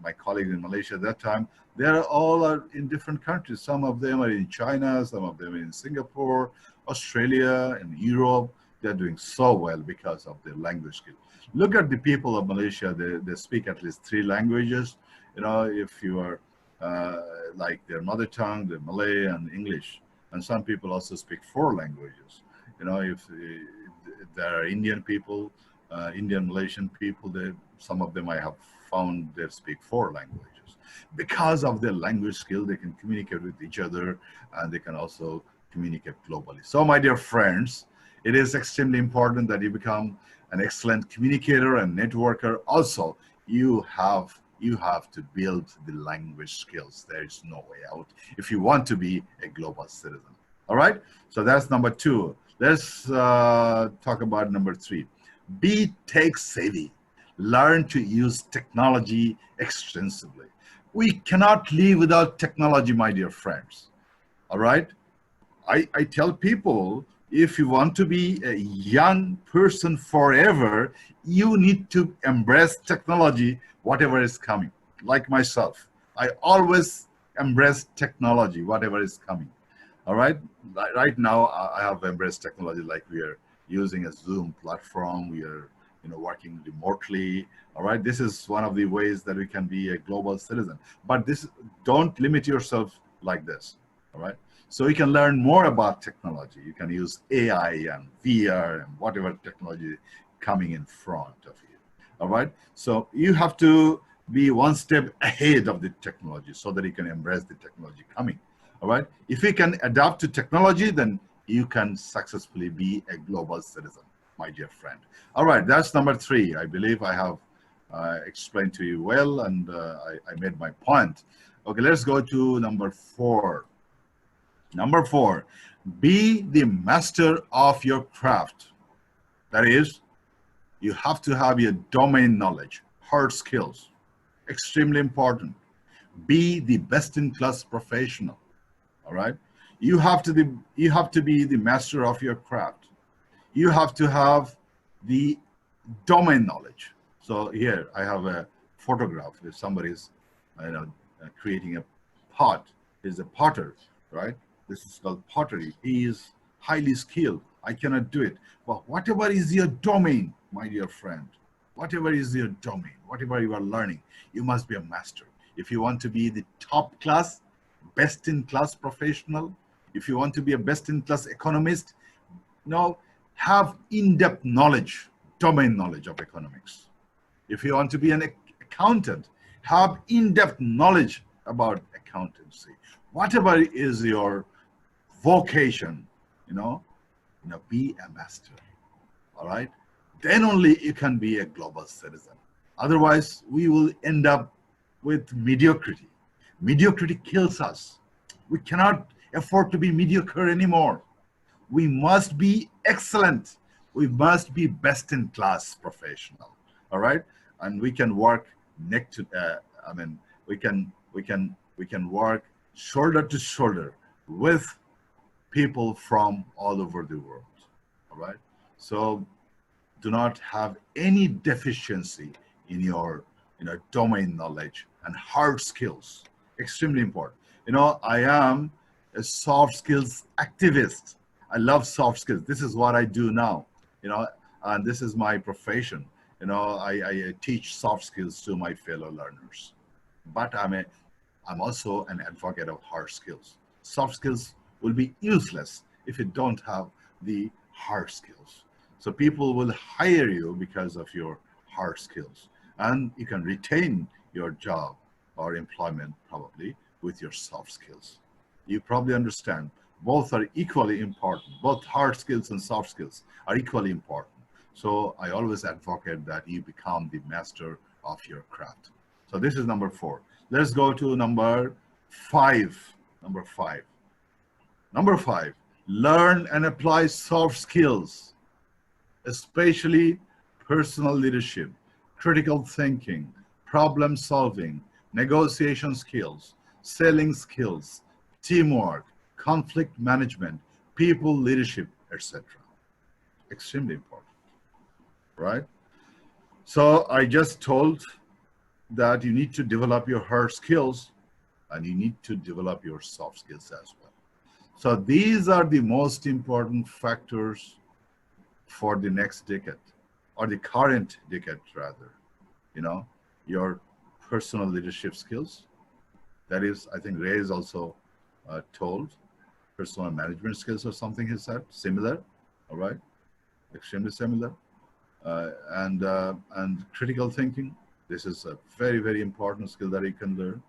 my colleagues in Malaysia at that time, they are all in different countries. Some of them are in China, some of them in Singapore, Australia, and Europe. They're doing so well because of their language skill. Look at the people of Malaysia. They speak at least 3 languages. If you are like their mother tongue, the Malay and English, and some people also speak 4 languages. If there are Indian people, Indian Malaysian people, some of them I have found they speak 4 languages. Because of their language skill, they can communicate with each other, and they can also communicate globally. So my dear friends, it is extremely important that you become an excellent communicator and networker. Also, you have to build the language skills. There is no way out if you want to be a global citizen. All right, so that's number 2. Let's talk about number 3. Be tech savvy. Learn to use technology extensively. We cannot live without technology, my dear friends. All right, I tell people, if you want to be a young person forever, you need to embrace technology, whatever is coming. Like myself, I always embrace technology, whatever is coming. All right, right now I have embraced technology, like we are using a Zoom platform, we are working remotely. All right, this is one of the ways that we can be a global citizen. But don't limit yourself like this. All right, so you can learn more about technology. You can use AI and VR and whatever technology coming in front of you. All right, so you have to be one step ahead of the technology so that you can embrace the technology coming. All right, if you can adapt to technology, then you can successfully be a global citizen, my dear friend. All right, that's number 3. I believe I have explained to you well, and I made my point. Okay, let's go to number 4. Number 4, be the master of your craft. That is, you have to have your domain knowledge, hard skills, extremely important. Be the best-in-class professional. All right, you have to be the master of your craft. You have to have the domain knowledge. So here I have a photograph. If somebody's creating a pot, he's a potter, right? This is called pottery. He is highly skilled. I cannot do it. But whatever is your domain, my dear friend, whatever is your domain, whatever you are learning, you must be a master. If you want to be the top class, best-in-class professional, if you want to be a best-in-class economist, have in-depth knowledge, domain knowledge of economics. If you want to be an accountant, have in-depth knowledge about accountancy. Whatever is your vocation, be a master. All right, then only you can be a global citizen. Otherwise, we will end up with mediocrity. Mediocrity kills us. We cannot afford to be mediocre anymore. We must be excellent. We must be best-in-class professional. All right, and we can work we can work shoulder to shoulder with people from all over the world. All right, so do not have any deficiency in your domain knowledge and hard skills. Extremely important. I am a soft skills activist. I love soft skills. This is what I do now, and this is my profession. I teach soft skills to my fellow learners. But I'm also an advocate of hard skills. Soft skills will be useless if you don't have the hard skills. So people will hire you because of your hard skills, and you can retain your job or employment probably with your soft skills. You probably understand both are equally important. Both hard skills and soft skills are equally important. So I always advocate that you become the master of your craft. So this is number 4. Let's go to number 5. Number 5, learn and apply soft skills, especially personal leadership, critical thinking, problem solving, negotiation skills, selling skills, teamwork, conflict management, people leadership, etc. Extremely important, right? So I just told that you need to develop your hard skills and you need to develop your soft skills as well. So these are the most important factors for the next decade, or the current decade rather. You know, your personal leadership skills. That is, I think Ray is also told, personal management skills or something he said, similar, all right, extremely similar. And critical thinking. This is a very, very important skill that you can learn.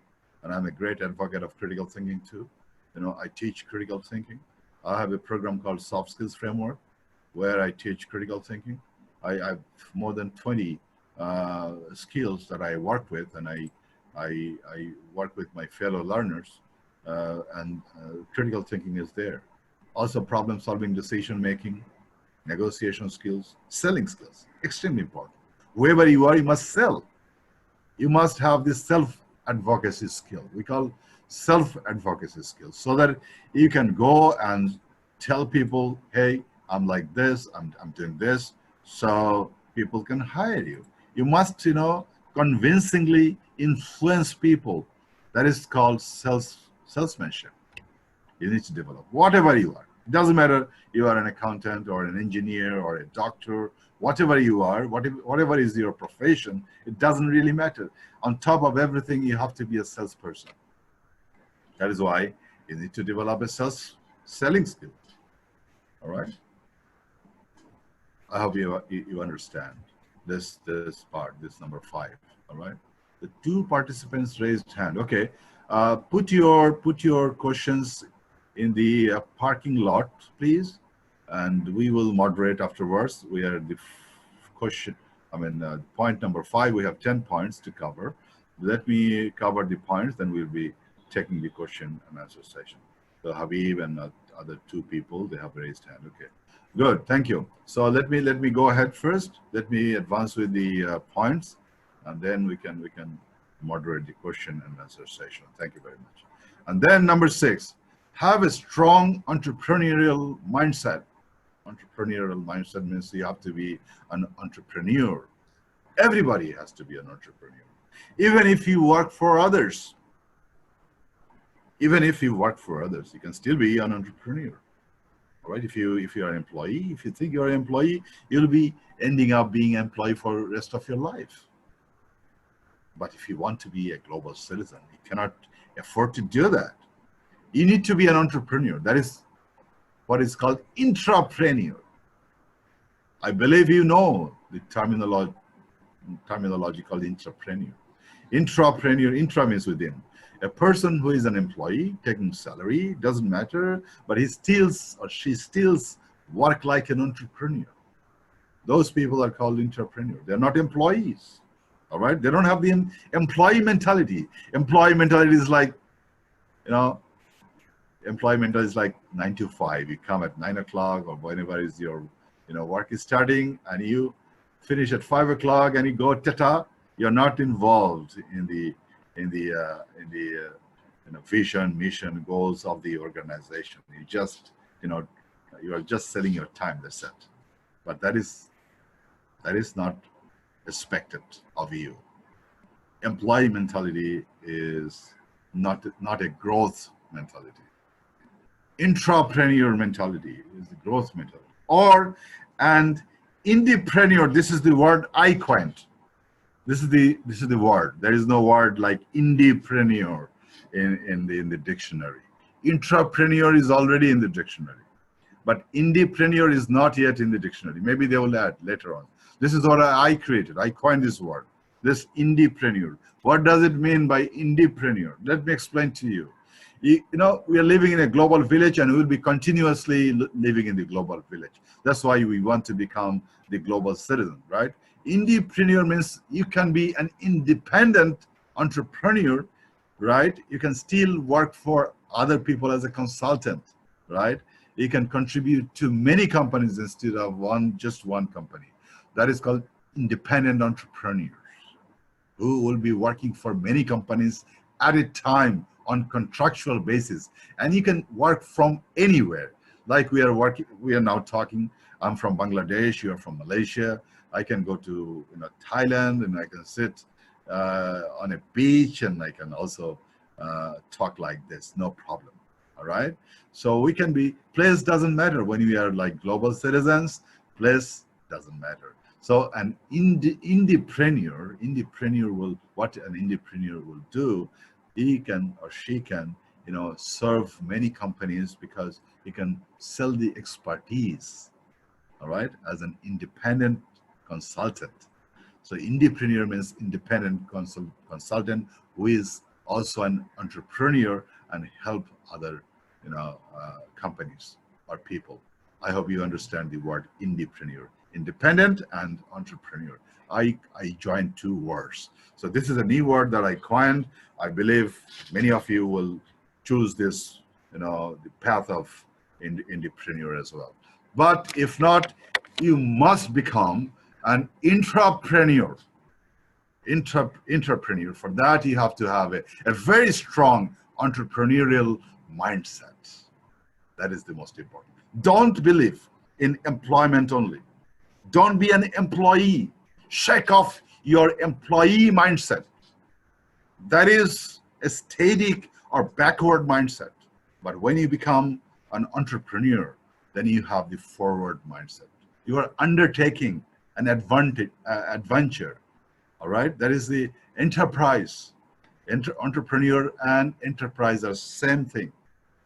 And I'm a great advocate of critical thinking too. You know, I teach critical thinking. I have a program called Soft Skills Framework where I teach critical thinking. I have more than 20 skills that I work with, and I work with my fellow learners, and critical thinking is there. Also problem solving, decision making, negotiation skills, selling skills, extremely important. Wherever you are, you must sell. You must have this self-advocacy skill. We call self-advocacy skills, so that you can go and tell people, hey, I'm like this, I'm doing this, so people can hire you. You must, you know, convincingly influence people. That is called salesmanship. You need to develop, whatever you are. It doesn't matter you are an accountant or an engineer or a doctor, whatever you are, whatever is your profession, it doesn't really matter. On top of everything, you have to be a salesperson. That is why you need to develop a selling skill. All right? I hope you understand this part, this number 5. All right? The 2 participants raised hand. Okay. Put your questions in the parking lot, please, and we will moderate afterwards. We are at the point number 5. We have 10 points to cover. Let me cover the points, then we'll be taking the question and answer session. So Habib and other 2 people, they have raised hand. Okay, good, thank you. So let me go ahead first. Let me advance with the points, and then we can moderate the question and answer session. Thank you very much. And then number 6. Have a strong entrepreneurial mindset. Entrepreneurial mindset means you have to be an entrepreneur. Everybody has to be an entrepreneur. Even if you work for others. Even if you work for others, you can still be an entrepreneur. All right? If you're an employee, if you think you're an employee, you'll be ending up being an employee for the rest of your life. But if you want to be a global citizen, you cannot afford to do that. You need to be an entrepreneur. That is what is called intrapreneur. I believe you know the terminology called intrapreneur. Intrapreneur, intra means within. A person who is an employee taking salary, doesn't matter, but he still or she still work like an entrepreneur. Those people are called intrapreneur. They're not employees. All right? They don't have the employee mentality. Employee mentality is like, you know, employment is like 9 to 5. You come at 9 o'clock or whenever is your, you know, work is starting, and you finish at 5 o'clock and you go tata. You're not involved in the vision, mission, goals of the organization. You just, you know, you are just selling your time. That's it. But that is not expected of you. Employee mentality is not a growth mentality. Intrapreneur mentality is the growth mentality. And indepreneur, this is the word I coined. This is the word. There is no word like indepreneur in the dictionary. Intrapreneur is already in the dictionary, but indepreneur is not yet in the dictionary. Maybe they will add later on. This is what I created. I coined this word, this indepreneur. What does it mean by indepreneur? Let me explain to you. You know, we are living in a global village, and we will be continuously living in the global village. That's why we want to become the global citizen, right? Indepreneur means you can be an independent entrepreneur, right? You can still work for other people as a consultant, right? You can contribute to many companies instead of just one company. That is called independent entrepreneurs, who will be working for many companies at a time on contractual basis. And you can work from anywhere. Like we are now talking, I'm from Bangladesh, you are from Malaysia. I can go to Thailand, and I can sit on a beach, and I can also talk like this, no problem. All right. So we can be, place doesn't matter when we are like global citizens, place doesn't matter. So an entrepreneur will, what an entrepreneur will do, he can or she can, you know, serve many companies because he can sell the expertise, all right, as an independent consultant. So entrepreneur means independent consultant who is also an entrepreneur and help other, you know, companies or people. I hope you understand the word entrepreneur, independent and entrepreneur. I joined two words. So this is a new word that I coined. I believe many of you will choose this, you know, the path of entrepreneur as well. But if not, you must become an intrapreneur. Entrepreneur. For that, you have to have a very strong entrepreneurial mindset. That is the most important. Don't believe in employment only. Don't be an employee. Shake off your employee mindset. That is a static or backward mindset. But when you become an entrepreneur, then you have the forward mindset. You are undertaking an adventure. All right, that is the enterprise. Entrepreneur and enterprise are same thing.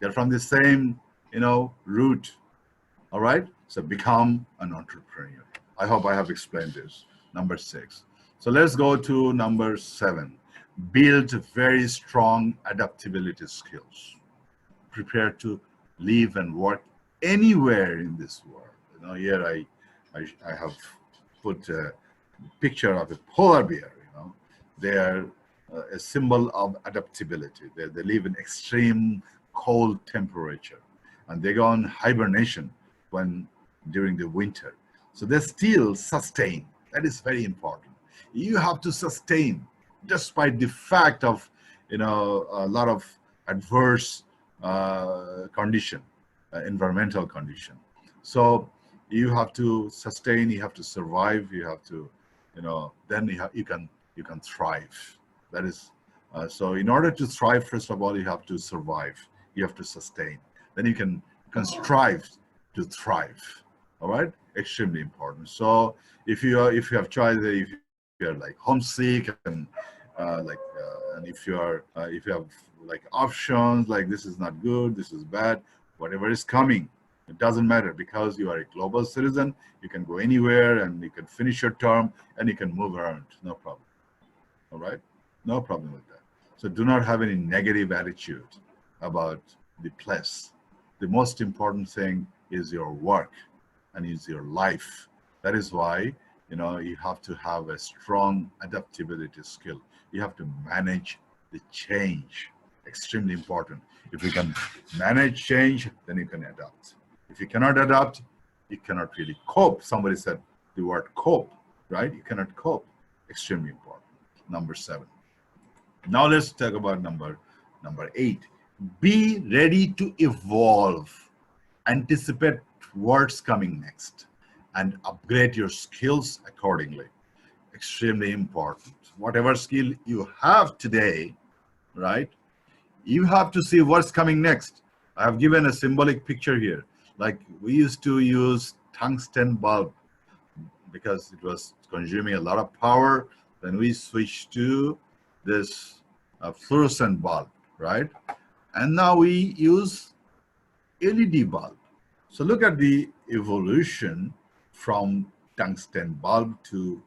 They're from the same, you know, root. All right, so become an entrepreneur. I hope I have explained this. Number 6. So let's go to number 7. Build very strong adaptability skills. Prepare to live and work anywhere in this world. You know, here I have put a picture of a polar bear. You know, they are a symbol of adaptability. They live in extreme cold temperature, and they go on hibernation during the winter. So they still sustain. That is very important. You have to sustain despite the fact of, you know, a lot of adverse condition, environmental condition. So you have to sustain, you have to survive, you have to, you know, then you can thrive. That is, so in order to thrive, first of all, you have to survive, you have to sustain. Then you can strive to thrive. All right, extremely important. So if you have choice, if you're like homesick and and if you have like options, like this is not good, this is bad, whatever is coming, it doesn't matter, because you are a global citizen. You can go anywhere and you can finish your term and you can move around, no problem. All right, no problem with that. So do not have any negative attitude about the place. The most important thing is your work and is your life. That is why, you know, you have to have a strong adaptability skill. You have to manage the change. Extremely important. If you can manage change, then you can adapt. If you cannot adapt, you cannot really cope. Somebody said the word cope, right? You cannot cope. Extremely important. Number 7. Now let's talk about number 8. Be ready to evolve. Anticipate what's coming next and upgrade your skills accordingly. Extremely important. Whatever skill you have today, right? You have to see what's coming next. I have given a symbolic picture here. Like we used to use tungsten bulb because it was consuming a lot of power. Then we switched to this fluorescent bulb, right? And now we use LED bulb. So look at the evolution from tungsten bulb to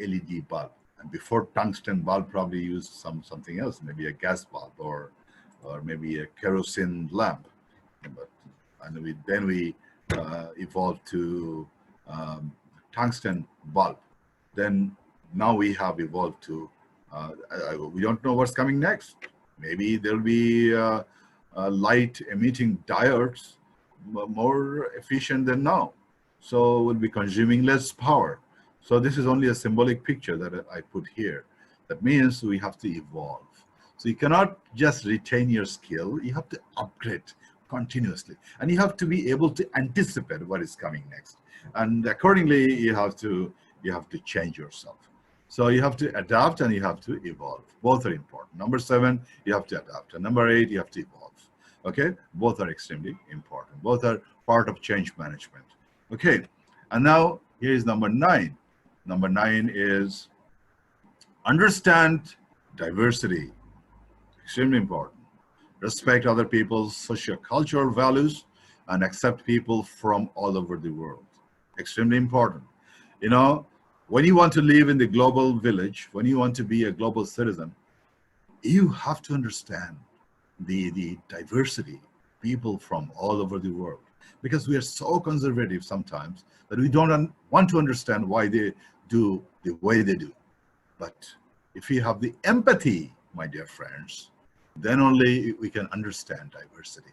LED bulb. And before tungsten bulb, probably used something else, maybe a gas bulb or maybe a kerosene lamp. But then we evolved to tungsten bulb. Then now we have evolved to we don't know what's coming next. Maybe there'll be light emitting diodes more efficient than now, so we'll be consuming less power. So this is only a symbolic picture that I put here. That means we have to evolve. So you cannot just retain your skill, you have to upgrade continuously, and you have to be able to anticipate what is coming next, and accordingly you have to change yourself. So you have to adapt and you have to evolve. Both are important. Number 7, you have to adapt. And number 8, you have to evolve. Okay, both are extremely important. Both are part of change management. Okay, and now here is number 9. Number 9 is understand diversity. Extremely important. Respect other people's socio-cultural values and accept people from all over the world. Extremely important. You know, when you want to live in the global village, when you want to be a global citizen, you have to understand the diversity, people from all over the world, because we are so conservative sometimes that we don't want to understand why they do the way they do. But if we have the empathy, my dear friends, then only we can understand diversity.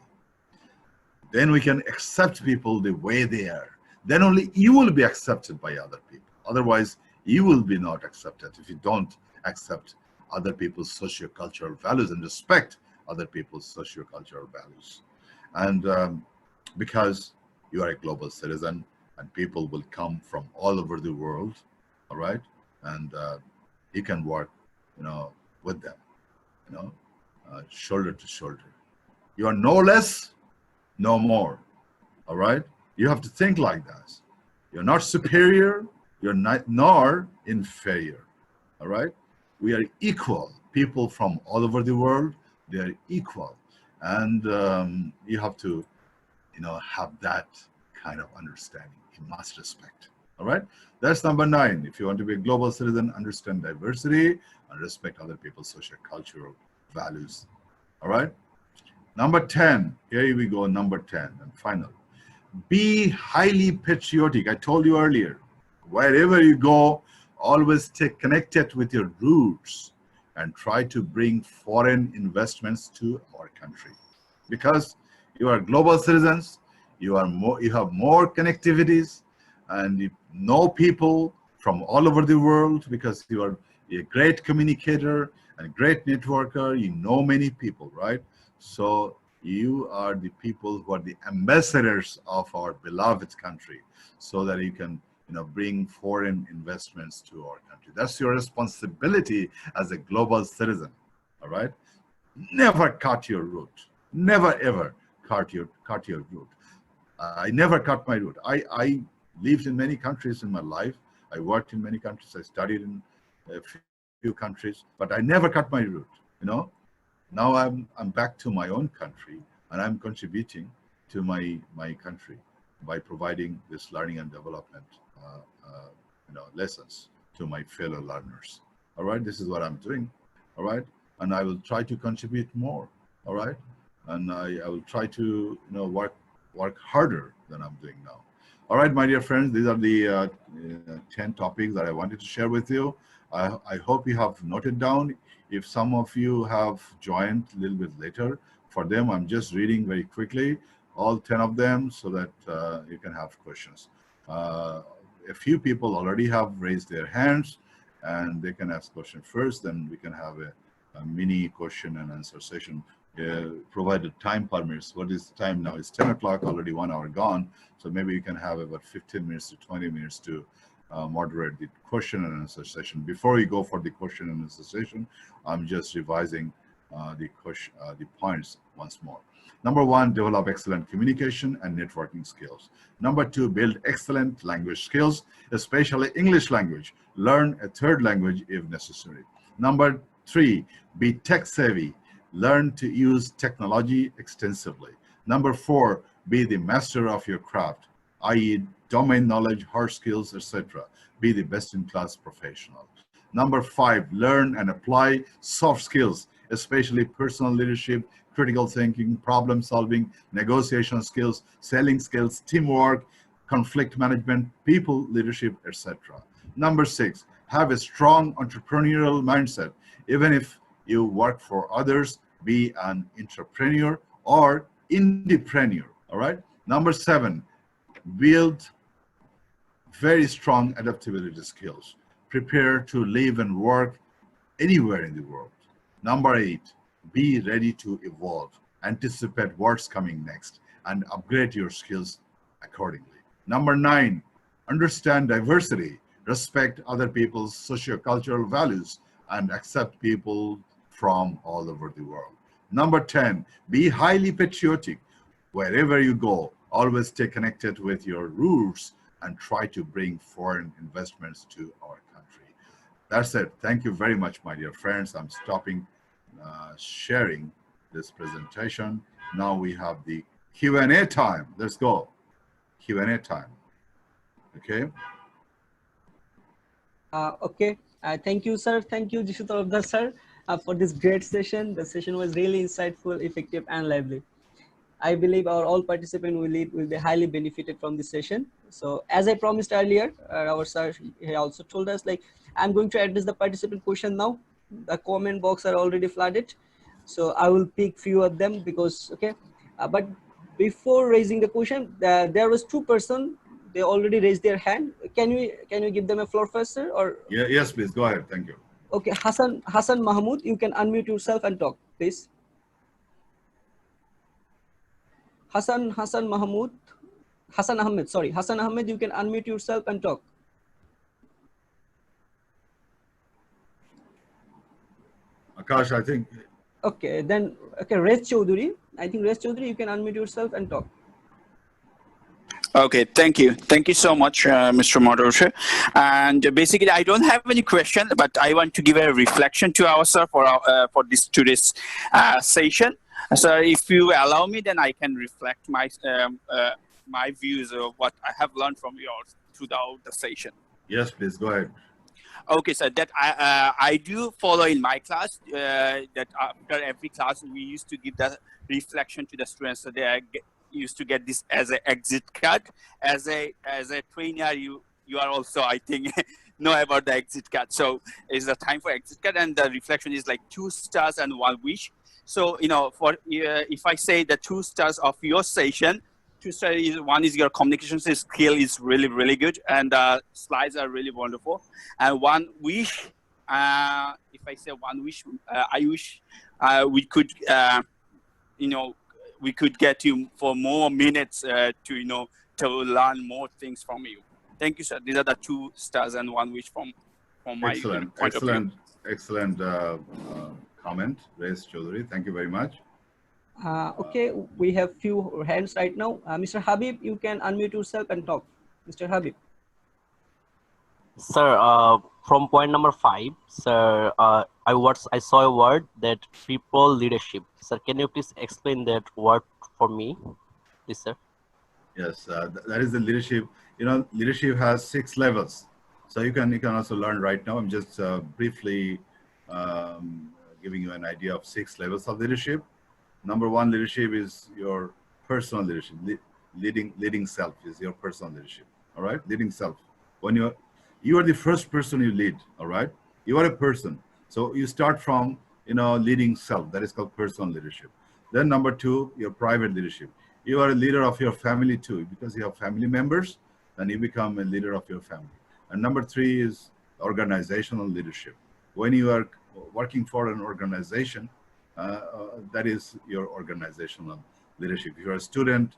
Then we can accept people the way they are. Then only you will be accepted by other people. Otherwise, you will be not accepted if you don't accept other people's socio-cultural values and respect other people's socio-cultural values. And because you are a global citizen and people will come from all over the world, all right? And you can work, with them, shoulder to shoulder. You are no less, no more, all right? You have to think like that. You're not superior, you're not nor inferior, all right? We are equal. People from all over the world, they are equal. And you have to, have that kind of understanding. You must respect, all right? That's number 9. If you want to be a global citizen, understand diversity and respect other people's social cultural values, all right? Number 10, here we go, number 10 and final. Be highly patriotic. I told you earlier, wherever you go, always stay connected with your roots and try to bring foreign investments to our country. Because you are global citizens, you have more connectivities, and you know people from all over the world because you are a great communicator and great networker. You know many people, right? So you are the people who are the ambassadors of our beloved country, so that you can bring foreign investments to our country. That's your responsibility as a global citizen, all right? Never cut your route. Never ever cut your route. I never cut my route. I lived in many countries in my life. I worked in many countries. I studied in a few countries, but I never cut my route. Now I'm back to my own country, and I'm contributing to my country by providing this learning and development lessons to my fellow learners. All right, this is what I'm doing. All right, and I will try to contribute more. All right, and I will try to work harder than I'm doing now. All right, my dear friends, these are the 10 topics that I wanted to share with you. I hope you have noted down. If some of you have joined a little bit later, for them, I'm just reading very quickly, all 10 of them, so that you can have questions. A few people already have raised their hands, and they can ask questions first, then we can have a mini question and answer session, provided time permits. What is the time now? It's 10 o'clock, already 1 hour gone, so maybe you can have about 15 minutes to 20 minutes to moderate the question and answer session. Before we go for the question and answer session, I'm just revising the points once more. Number 1, develop excellent communication and networking skills. Number 2, build excellent language skills, especially English language. Learn a third language if necessary. Number 3, be tech savvy. Learn to use technology extensively. Number 4, be the master of your craft, i.e. domain knowledge, hard skills, etc. Be the best-in-class professional. Number 5, learn and apply soft skills, especially personal leadership, critical thinking, problem solving, negotiation skills, selling skills, teamwork, conflict management, people leadership, etc. Number 6, have a strong entrepreneurial mindset. Even if you work for others, be an entrepreneur or indepreneur, all right? Number 7, build very strong adaptability skills. Prepare to live and work anywhere in the world. Number 8, be ready to evolve. Anticipate what's coming next and upgrade your skills accordingly. Number 9, understand diversity. respect other people's socio-cultural values, and accept people from all over the world. Number 10, be highly patriotic. Wherever you go, always stay connected with your roots and try to bring foreign investments to our country. That's it. Thank you very much, my dear friends. I'm stopping sharing this presentation. Now we have the Q&A time. Let's go. Q&A time. Okay. Okay. Thank you, sir. Thank you, Jishu Tarafder, sir, for this great session. The session was really insightful, effective, and lively. I believe all participants will be highly benefited from this session. So as I promised earlier, our sir he also told us, like, I'm going to address the participant question now. The comment box are already flooded. So I will pick few of them because, okay. But before raising the question, there was two person, they already raised their hand. Can you give them a floor first, sir? Or yeah, yes, please go ahead. Thank you. Okay, Hassan Mahmoud, you can unmute yourself and talk, please. Hassan Ahmed, sorry. Hassan Ahmed, you can unmute yourself and talk. Akash, I think. Okay, then, okay, Rez Chaudhary. I think Rez Chaudhary, you can unmute yourself and talk. Okay, thank you. Thank you so much, Mr. Moderator. And basically, I don't have any question, but I want to give a reflection to ourselves for this today's session. So if you allow me, then I can reflect my my views of what I have learned from yours throughout the session. Yes, please go ahead. Okay, so that I do follow in my class that after every class we used to give the reflection to the students, so they used to get this as an exit card. As a trainer, you are also, I think, know about the exit card. So it's the time for exit card, and the reflection is like 2 stars and 1 wish. So for if I say the 2 stars of your session, 2 stars is, one is your communication skill is really good, and the slides are really wonderful. And 1 wish, if I say 1 wish, I wish we could we could get you for more minutes to learn more things from you. Thank you, sir. These are the 2 stars and 1 wish from my point of view. Excellent comment, Rez Chaudhary. Thank you very much. Okay, we have few hands right now. Mr. Habib, you can unmute yourself and talk. Mr. Habib. Sir, from point number 5, sir, I saw a word that people leadership. Sir, can you please explain that word for me, please, sir? Yes, that is the leadership. Leadership has 6 levels. So you can also learn right now. I'm just briefly giving you an idea of 6 levels of leadership. Number 1 leadership is your personal leadership. Leading self is your personal leadership. All right, leading self. When you are the first person you lead. All right, you are a person. So you start from leading self. That is called personal leadership. Then number 2, your private leadership. You are a leader of your family too, because you have family members, and you become a leader of your family. And number 3 is organizational leadership. When you are working for an organization, that is your organizational leadership. If you're a student,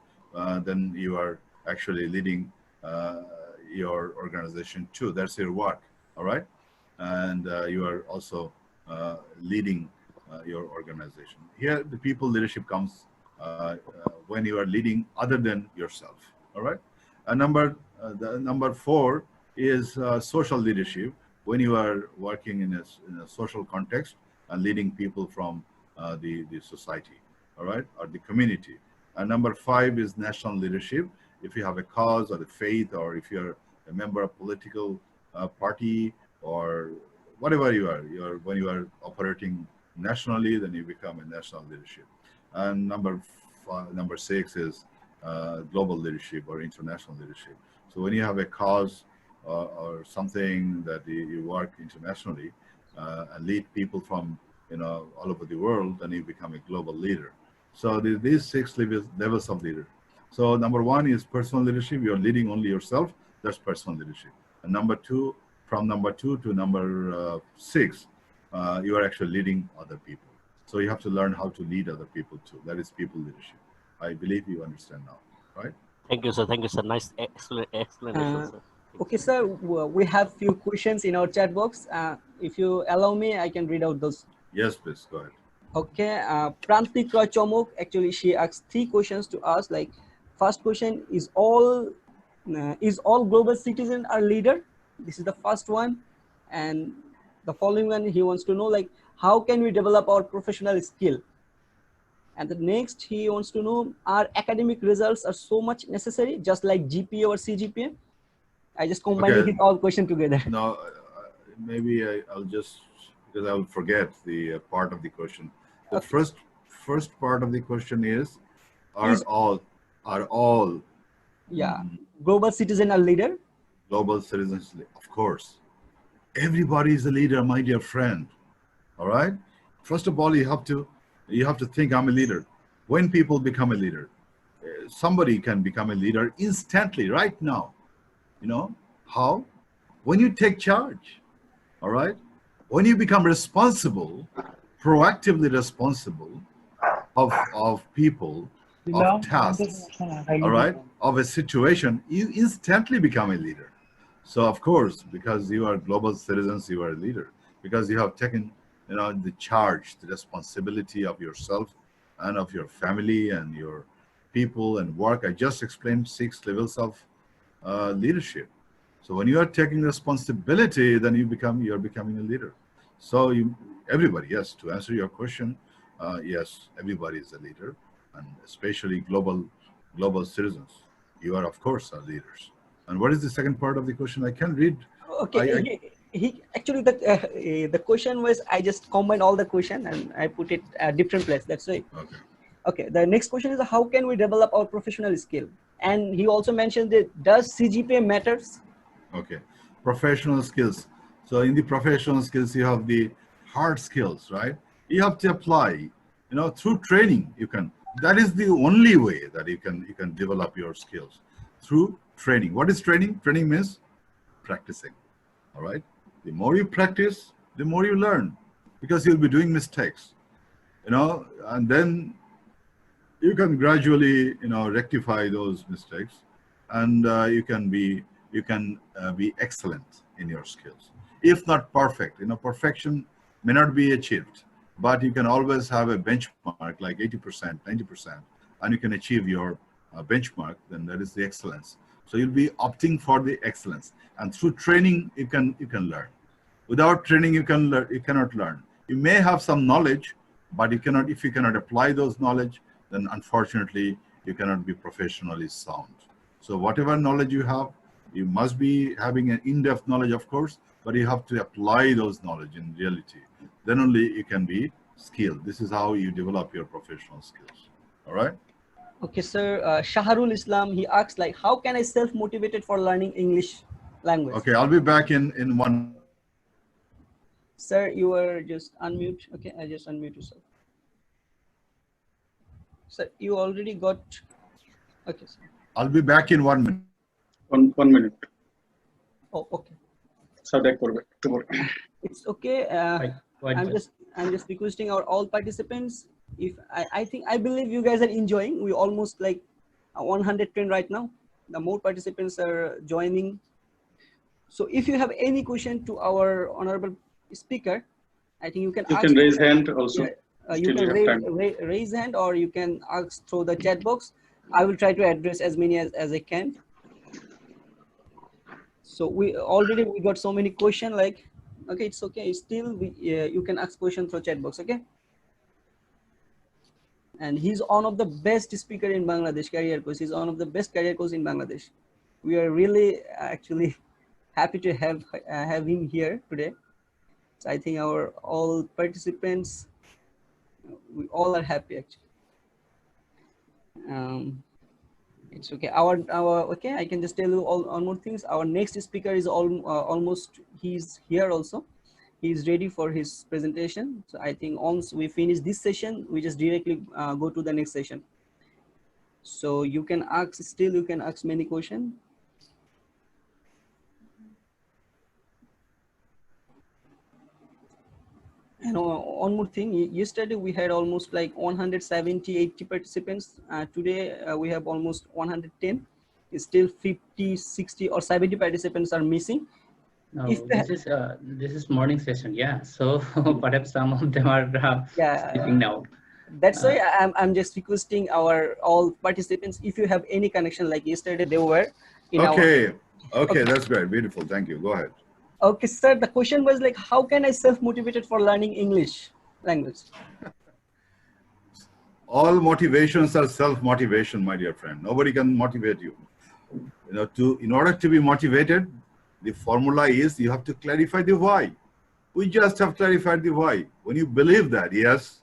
then you are actually leading your organization too. That's your work, all right? And you are also leading your organization. Here, the people leadership comes when you are leading other than yourself, all right? The number 4 is social leadership, when you are working in a social context and leading people from the society, all right, or the community. And number 5 is national leadership. If you have a cause or a faith, or if you're a member of political party, or whatever you are, when you are operating nationally, then you become a national leadership. And number 6 is global leadership or international leadership. So when you have a cause or something that you work internationally and lead people from all over the world, then you become a global leader. So these 6 levels of leader. So number 1 is personal leadership. You're leading only yourself. That's personal leadership. And from number 2 to number 6, you are actually leading other people. So you have to learn how to lead other people too. That is people leadership. I believe you understand now, right? Thank you, sir. Thank you, sir. Nice explanation, sir. Okay, sir, we have few questions in our chat box. If you allow me, I can read out those. Yes, please, go ahead. Okay, Pranti Kroy Chomok, actually she asked 3 questions to us. Like, first question is all global citizens are leader? This is the first one. And the following one, he wants to know, like, how can we develop our professional skill? And the next, he wants to know, our academic results are so much necessary, just like GPA or CGPA? I just combined his all question together. No, maybe I'll just, because I'll forget the part of the question. The first part of the question is, are all global citizen a leader? Global citizens, of course. Everybody is a leader, my dear friend. All right. First of all, you have to think I'm a leader. When people become a leader, somebody can become a leader instantly, right now. You know how? When you take charge. All right. When you become responsible, proactively responsible of people, of tasks, all right, of a situation, you instantly become a leader. So of course, because you are global citizens, you are a leader, because you have taken, the charge, the responsibility of yourself and of your family and your people and work. I just explained 6 levels of leadership. So when you are taking responsibility, then you're becoming a leader. So everybody, yes, to answer your question, yes, everybody is a leader, and especially global citizens. You are, of course, are leaders. And what is the second part of the question? I can read. Okay, he actually the question was, I just combined all the question and I put it a different place. That's right. Okay. Okay. The next question is, how can we develop our professional skill? And he also mentioned that, does CGPA matters? Okay, professional skills. So in the professional skills, you have the hard skills, right? You have to apply, through training. That is the only way that you can develop your skills, through training. What is training? Training means practicing. All right. The more you practice, the more you learn, because you'll be doing mistakes, and then you can gradually, rectify those mistakes, and you can be excellent in your skills. If not perfect, perfection may not be achieved, but you can always have a benchmark like 80%, 90%, and you can achieve your benchmark. Then that is the excellence. So you'll be opting for the excellence, and through training you can learn. Without training, you cannot learn. You may have some knowledge, but if you cannot apply those knowledge, then unfortunately you cannot be professionally sound. So whatever knowledge you have, you must be having an in-depth knowledge, of course, but you have to apply those knowledge in reality. Then only you can be skilled. This is how you develop your professional skills. All right. Okay, sir. Shaharul Islam, he asks, like, how can I self-motivated for learning English language? Okay, I'll be back in 1. Sir, you are just unmute. Okay, I just unmute yourself. Sir, you already got. Okay, sir. I'll be back in 1 minute. 1 minute. Oh, okay. It's okay. I'm just requesting our all participants. If I believe you guys are enjoying. We almost like 110 right now. The more participants are joining. So if you have any question to our honorable speaker, I think you can. You can raise hand also. Yeah, you can raise hand, or you can ask through the chat box. I will try to address as many as I can. So we got so many questions. Like, okay, it's okay. Still, you can ask questions through chat box. Okay. And he's one of the best speaker in Bangladesh, career coach. He's one of the best career coach in Bangladesh. We are really actually happy to have him here today. So I think our all participants, we all are happy actually. It's okay. Okay. I can just tell you all more things. Our next speaker is almost. He's here also. He's ready for his presentation. So I think once we finish this session, we just directly go to the next session. So you can ask. Still, you can ask many questions. And one more thing, yesterday we had almost like 170, 80 participants. Today we have almost 110. still 50, 60 or 70 participants are missing. No, this is morning session, yeah. So perhaps some of them are sleeping now. That's why I'm just requesting our all participants, if you have any connection, like yesterday they were in okay, that's great, beautiful, thank you. Go ahead. Okay, sir. The question was like, how can I self-motivated for learning English language? All motivations are self-motivation, my dear friend. Nobody can motivate you. You know, in order to be motivated, the formula is you have to clarify the why. We just have clarified the why. When you believe that, yes,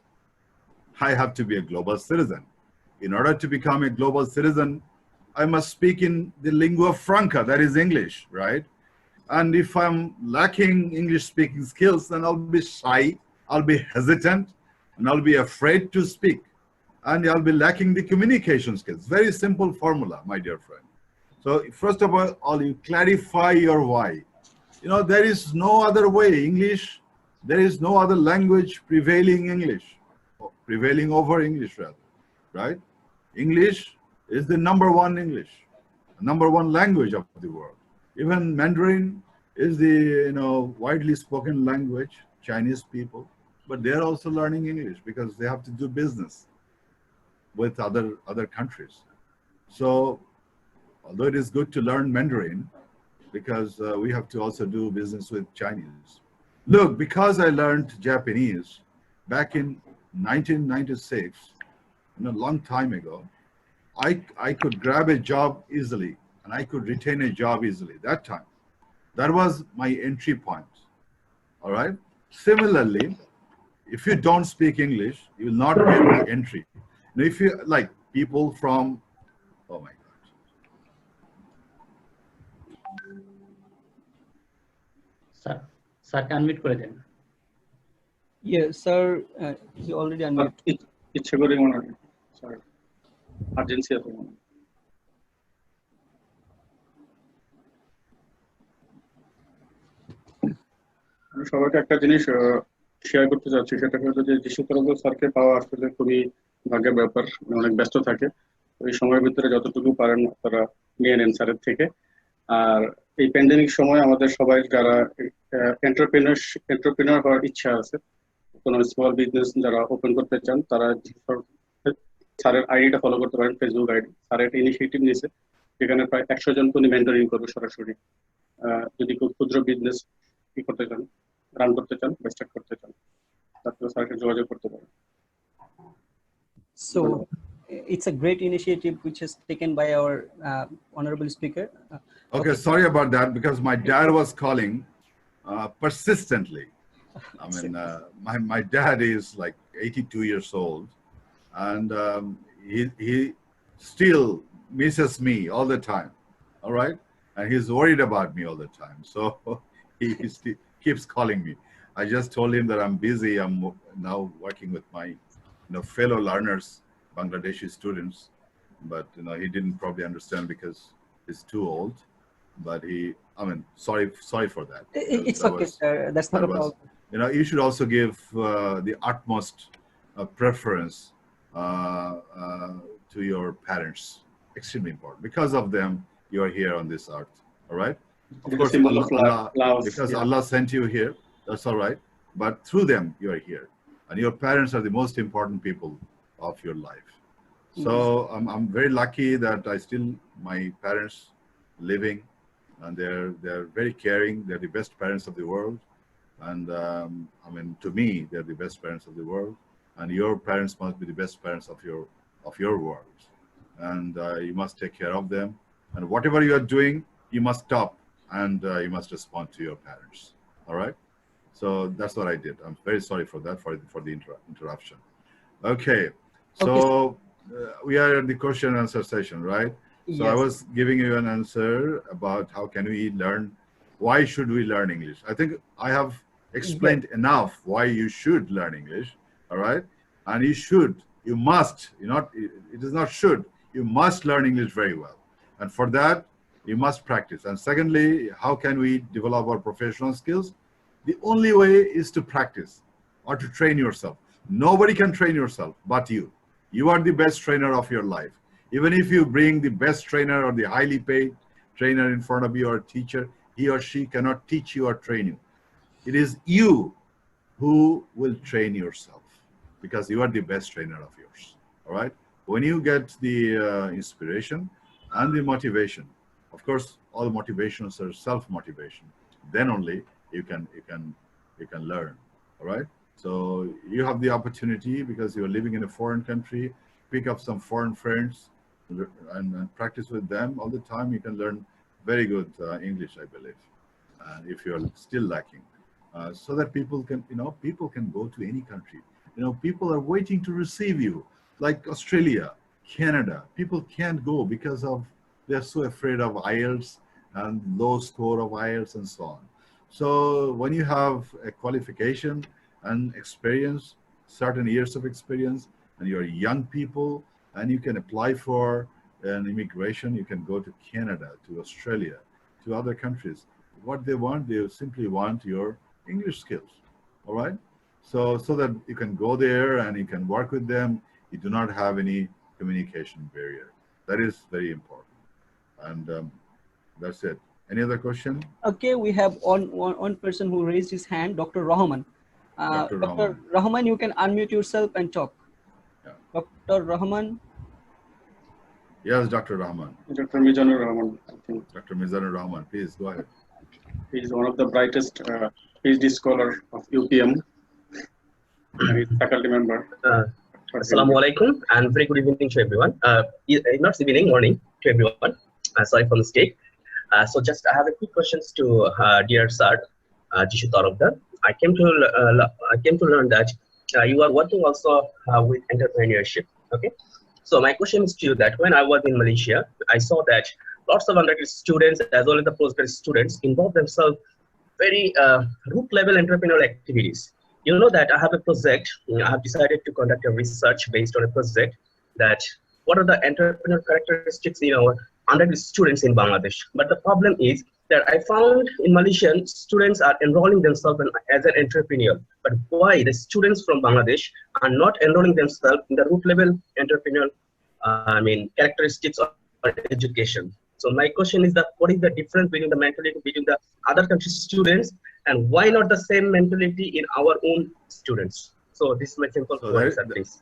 I have to be a global citizen. In order to become a global citizen, I must speak in the lingua franca, that is English, right? And if I'm lacking English speaking skills, then I'll be shy, I'll be hesitant, and I'll be afraid to speak. And I'll be lacking the communication skills. Very simple formula, my dear friend. So first of all, you clarify your why. You know, there is no other way. English, there is no other language prevailing English, prevailing over English rather, right? English is the #1 #1 language of the world. Even Mandarin is the widely spoken language, Chinese people, but they're also learning English because they have to do business with other countries. So although it is good to learn Mandarin, because we have to also do business with Chinese. Look, because I learned Japanese back in 1996, a long time ago, I could grab a job easily and I could retain a job easily that time. That was my entry point, all right? Similarly, if you don't speak English, you will not get the entry. Now, if you like people from, oh my God. Sir, unmute করে দেন. Yeah, sir, he already unmuted. ইচ্ছে করে মনে হয়, sorry, urgency আছে মনে হয়. আমি সবাইকে একটা জিনিস শেয়ার করতে চাচ্ছি, সেটা হলো যে যিশু তরফদার স্যারকে পাওয়া আসলে খুবই ভাগ্যের ব্যাপার। অনেক ব্যস্ত থাকে, ওই সময়ের ভিতরে যতটুকু পারেন তারা নিয়ে নেন স্যারের থেকে। আর এই প্যান্ডেমিক সময় আমাদের সবাই যারা এন্টারপ্রেনার হওয়ার ইচ্ছা আছে, কোনো স্মল বিজনেস যারা ওপেন করতে চান, তারা স্যারের আইডিটা ফলো করতে পারেন, ফেসবুক আইডি। স্যার একটা ইনিশিয়েটিভ নিয়েছে, যেখানে প্রায় 100 জনকে উনি মেন্টরিং করবে সরাসরি। যদি খুব ক্ষুদ্র বিজনেস করতে চান, রান করতে চান, স্টার্ট করতে চান, তারপরে স্যারকে যোগাযোগ করতে পারেন। So it's a great initiative which is taken by our honorable speaker. Okay, sorry about that, because my dad was calling persistently. I mean, my dad is like 82 years old, and he still misses me all the time, all right? And he's worried about me all the time. So he keeps calling me. I just told him that I'm busy. I'm now working with my fellow learners, Bangladeshi students, but he didn't probably understand because he's too old. But sorry for that. It's okay, sir. That's not a problem. You should also give the utmost preference to your parents. Extremely important. Because of them, you are here on this earth. All right. Of course, Allah sent you here. That's all right. But through them, you are here, and your parents are the most important people of your life. So I'm very lucky that my parents living, and they're very caring. They're the best parents of the world, and to me, they're the best parents of the world. And your parents must be the best parents of your world, and you must take care of them. And whatever you are doing, you must stop and you must respond to your parents. All right. So that's what I did. I'm very sorry for that, for the interruption. Okay. So we are in the question and answer session, right? So yes. I was giving you an answer about how can we learn, why should we learn English? I think I have explained enough why you should learn English, all right? And you must, it is not should, you must learn English very well. And for that, you must practice. And secondly, how can we develop our professional skills? The only way is to practice or to train yourself. Nobody can train yourself but you. You are the best trainer of your life. Even if you bring the best trainer or the highly paid trainer in front of you or teacher, he or she cannot teach you or train you. It is you who will train yourself, because you are the best trainer of yours. All right. When you get the inspiration and the motivation, of course, all motivations are self-motivation. Then only you can learn. All right. So you have the opportunity, because you're living in a foreign country, pick up some foreign friends and practice with them all the time. You can learn very good English, I believe, if you're still lacking. So that people can, people can go to any country. People are waiting to receive you, like Australia, Canada. People can't go because they're so afraid of IELTS and low score of IELTS and so on. So when you have a qualification and experience, certain years of experience, and you're young people, and you can apply for an immigration, you can go to Canada, to Australia, to other countries. What they want, they simply want your English skills. All right. So that you can go there and you can work with them. You do not have any communication barrier. That is very important. And that's it. Any other question? Okay, we have one person who raised his hand, Dr. Rahman. Dr. Rahman, you can unmute yourself and talk. Yeah. Dr. Rahman. Yes, Dr. Rahman. Dr. Mizanur Rahman, I think. Dr. Mizanur Rahman, please go ahead. He's one of the brightest PhD scholar of UPM. He's faculty member. Assalamu alaikum and very good evening to everyone. Not evening, morning to everyone. Sorry for the mistake. So just I have a quick questions to dear sir, Jishu Tarafder. I came to learn that you are working also with entrepreneurship. Okay. So my question is to you that when I was in Malaysia, I saw that lots of undergraduate students as well as the postgraduate students involve themselves very root level entrepreneurial activities. You know that I have a project. I have decided to conduct a research based on a project that what are the entrepreneurial characteristics in our undergraduate students in Bangladesh. But the problem is that I found in Malaysian students are enrolling themselves as an entrepreneur. But why the students from Bangladesh are not enrolling themselves in the root level entrepreneurial characteristics of education? So my question is that what is the difference between the mentality between the other countries' students and why not the same mentality in our own students? So this is my simple question, please.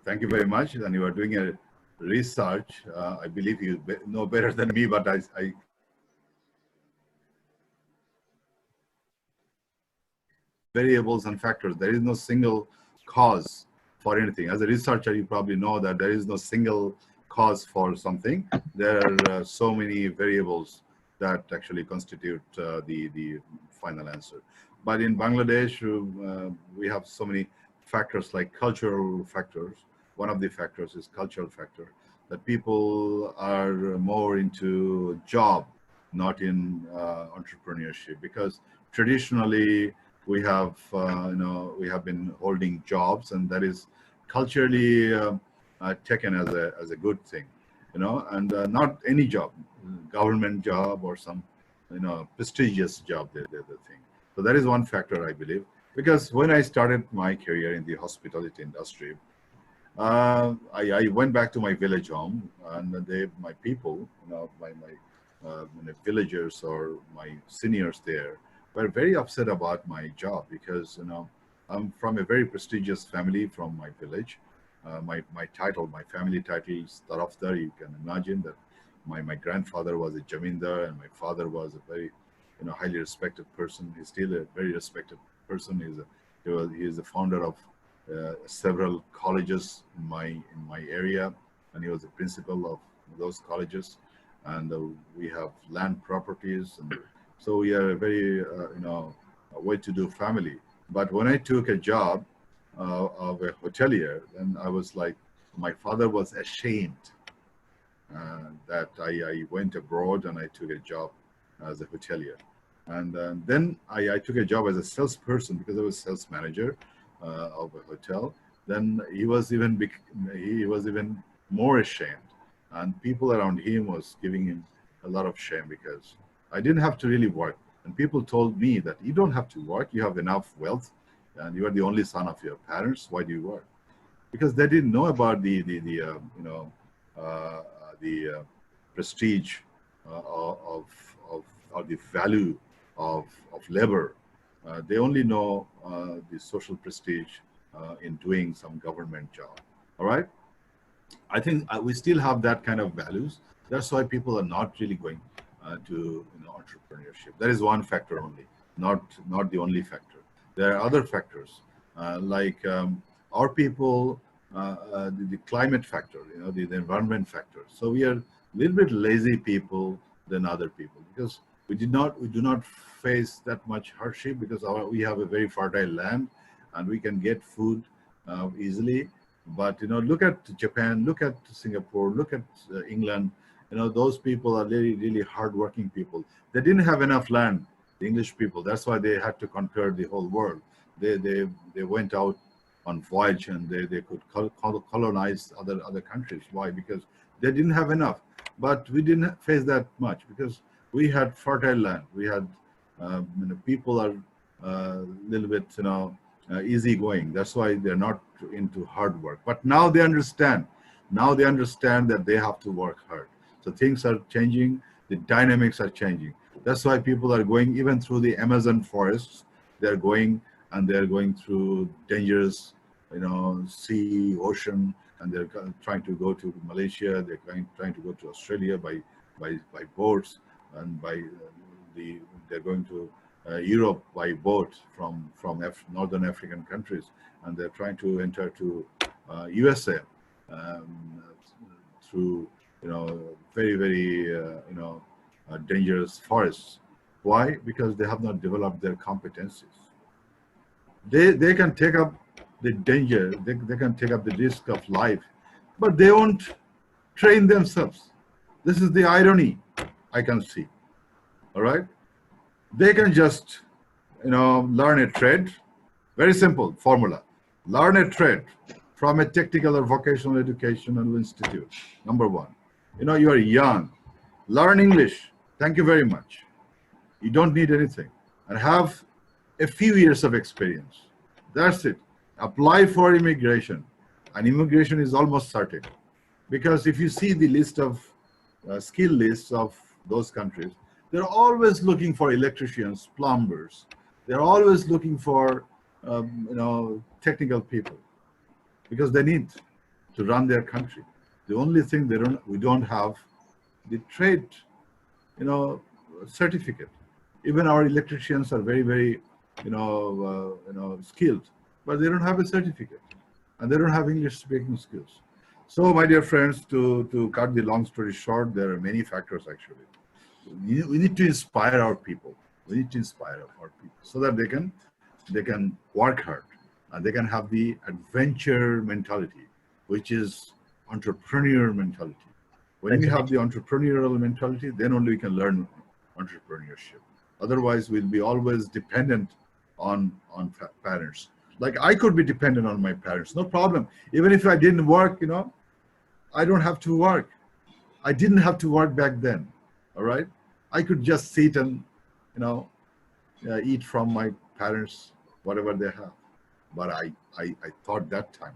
Thank you very much. And you are doing a research. I believe you know better than me, but I variables and factors. There is no single cause for anything. As a researcher, you probably know that there is no single cause for something. There are so many variables that actually constitute the final answer. But in Bangladesh, we have so many factors like cultural factors. One of the factors is cultural factor, that people are more into job, not in entrepreneurship, because traditionally we have been holding jobs, and that is culturally taken as a good thing, and not any job, government job or some prestigious job, the thing. So that is one factor, I believe, because when I started my career in the hospitality industry, I went back to my village home, and my people, my villagers or my seniors there were very upset about my job, because I'm from a very prestigious family from my village. My family title is Tarafder. You can imagine that my grandfather was a jamindar, and my father was a very highly respected person. He's still a very respected person. He is the founder of several colleges in my area, and he was the principal of those colleges. And we have land properties, and so we are a very well-to-do family. But when I took a job of a hotelier, then I was like, my father was ashamed that I went abroad and I took a job as a hotelier. And then I took a job as a salesperson, because I was sales manager of a hotel. Then he was even more ashamed, and people around him was giving him a lot of shame, because I didn't have to really work. And people told me that you don't have to work, you have enough wealth, and you are the only son of your parents. Why do you work? Because they didn't know about the the prestige of or the value of labor. They only know the social prestige in doing some government job. All right. I think we still have that kind of values. That's why people are not really going to entrepreneurship. That is one factor only, not the only factor. There are other factors like our people, the climate factor, the environment factor. So we are a little bit lazy people than other people because we do not face that much hardship because we have a very fertile land and we can get food easily. But look at Japan, look at Singapore, look at England. Those people are really hardworking people. They didn't have enough land, the English people. That's why they had to conquer the whole world. They went out on voyage and they could colonize other countries. Why? Because they didn't have enough. But we didn't face that much because we had fertile land. We had people are a little bit easygoing. That's why they're not into hard work. But now they understand. Now they understand that they have to work hard. So things are changing. The dynamics are changing. That's why people are going even through the Amazon forests. They're going and they're going through dangerous, sea, ocean, and they're trying to go to Malaysia. They're trying to go to Australia by boats, and they're going to Europe by boat from northern African countries, and they're trying to enter to USA through very dangerous forests. Why? Because they have not developed their competencies. They can take up the danger, they can take up the risk of life, but they won't train themselves. This is the irony I can see. All right, they can just learn a trade. Very simple formula: learn a trade from a technical or vocational educational institute. Number one, you are young, learn English. Thank you very much. You don't need anything, and have a few years of experience. That's it. Apply for immigration, and immigration is almost certain, because if you see the list of skill lists of those countries, they're always looking for electricians, plumbers. They're always looking for technical people, because they need to run their country. The only thing we don't have the trade certificate. Even our electricians are very skilled, but they don't have a certificate, and they don't have English speaking skills. So my dear friends, to cut the long story short, there are many factors actually. We need to inspire our people. We need to inspire our people so that they can work hard and they can have the adventure mentality, which is entrepreneur mentality. When we have the entrepreneurial mentality, then only we can learn entrepreneurship. Otherwise, we'll be always dependent on parents. Like I could be dependent on my parents, no problem. Even if I didn't work, I don't have to work. I didn't have to work back then. All right, I could just sit and eat from my parents whatever they have. But I thought that time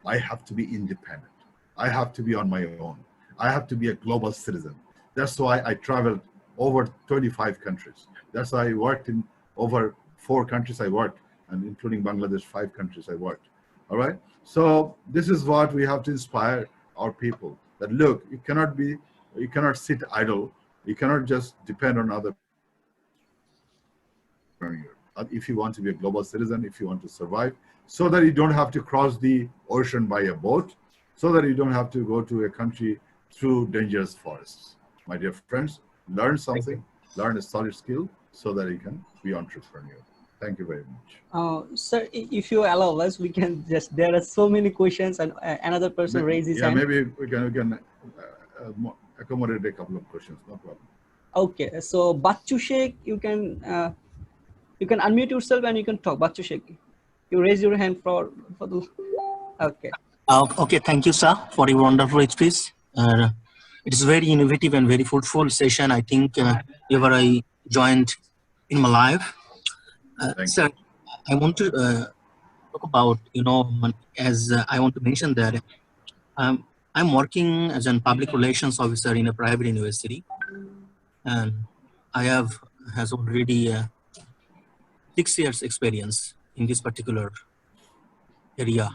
I have to be independent. I have to be on my own. I have to be a global citizen. That's why I traveled over 25 countries. That's why I worked in over 4 countries I worked, and including Bangladesh, 5 countries I worked. All right. So this is what we have to inspire our people, that look, you cannot sit idle. You cannot just depend on other. If you want to be a global citizen, if you want to survive, so that you don't have to cross the ocean by a boat, so that you don't have to go to a country through dangerous forests. My dear friends, learn something, learn a solid skill so that you can be entrepreneur. Thank you very much. Sir, if you allow us, we can just, there are so many questions, and another person raises hand. Maybe we can accommodate a couple of questions, no problem. Okay, so Bachu Sheikh, you can unmute yourself and you can talk. Bachu Sheikh, you raise your hand for the, okay. Okay, thank you, sir, for your wonderful speech. It is very innovative and very fruitful session. I think ever I joined in my life. Sir, I want to talk about, as I want to mention that I'm working as a public relations officer in a private university, and I has already 6 years experience in this particular area.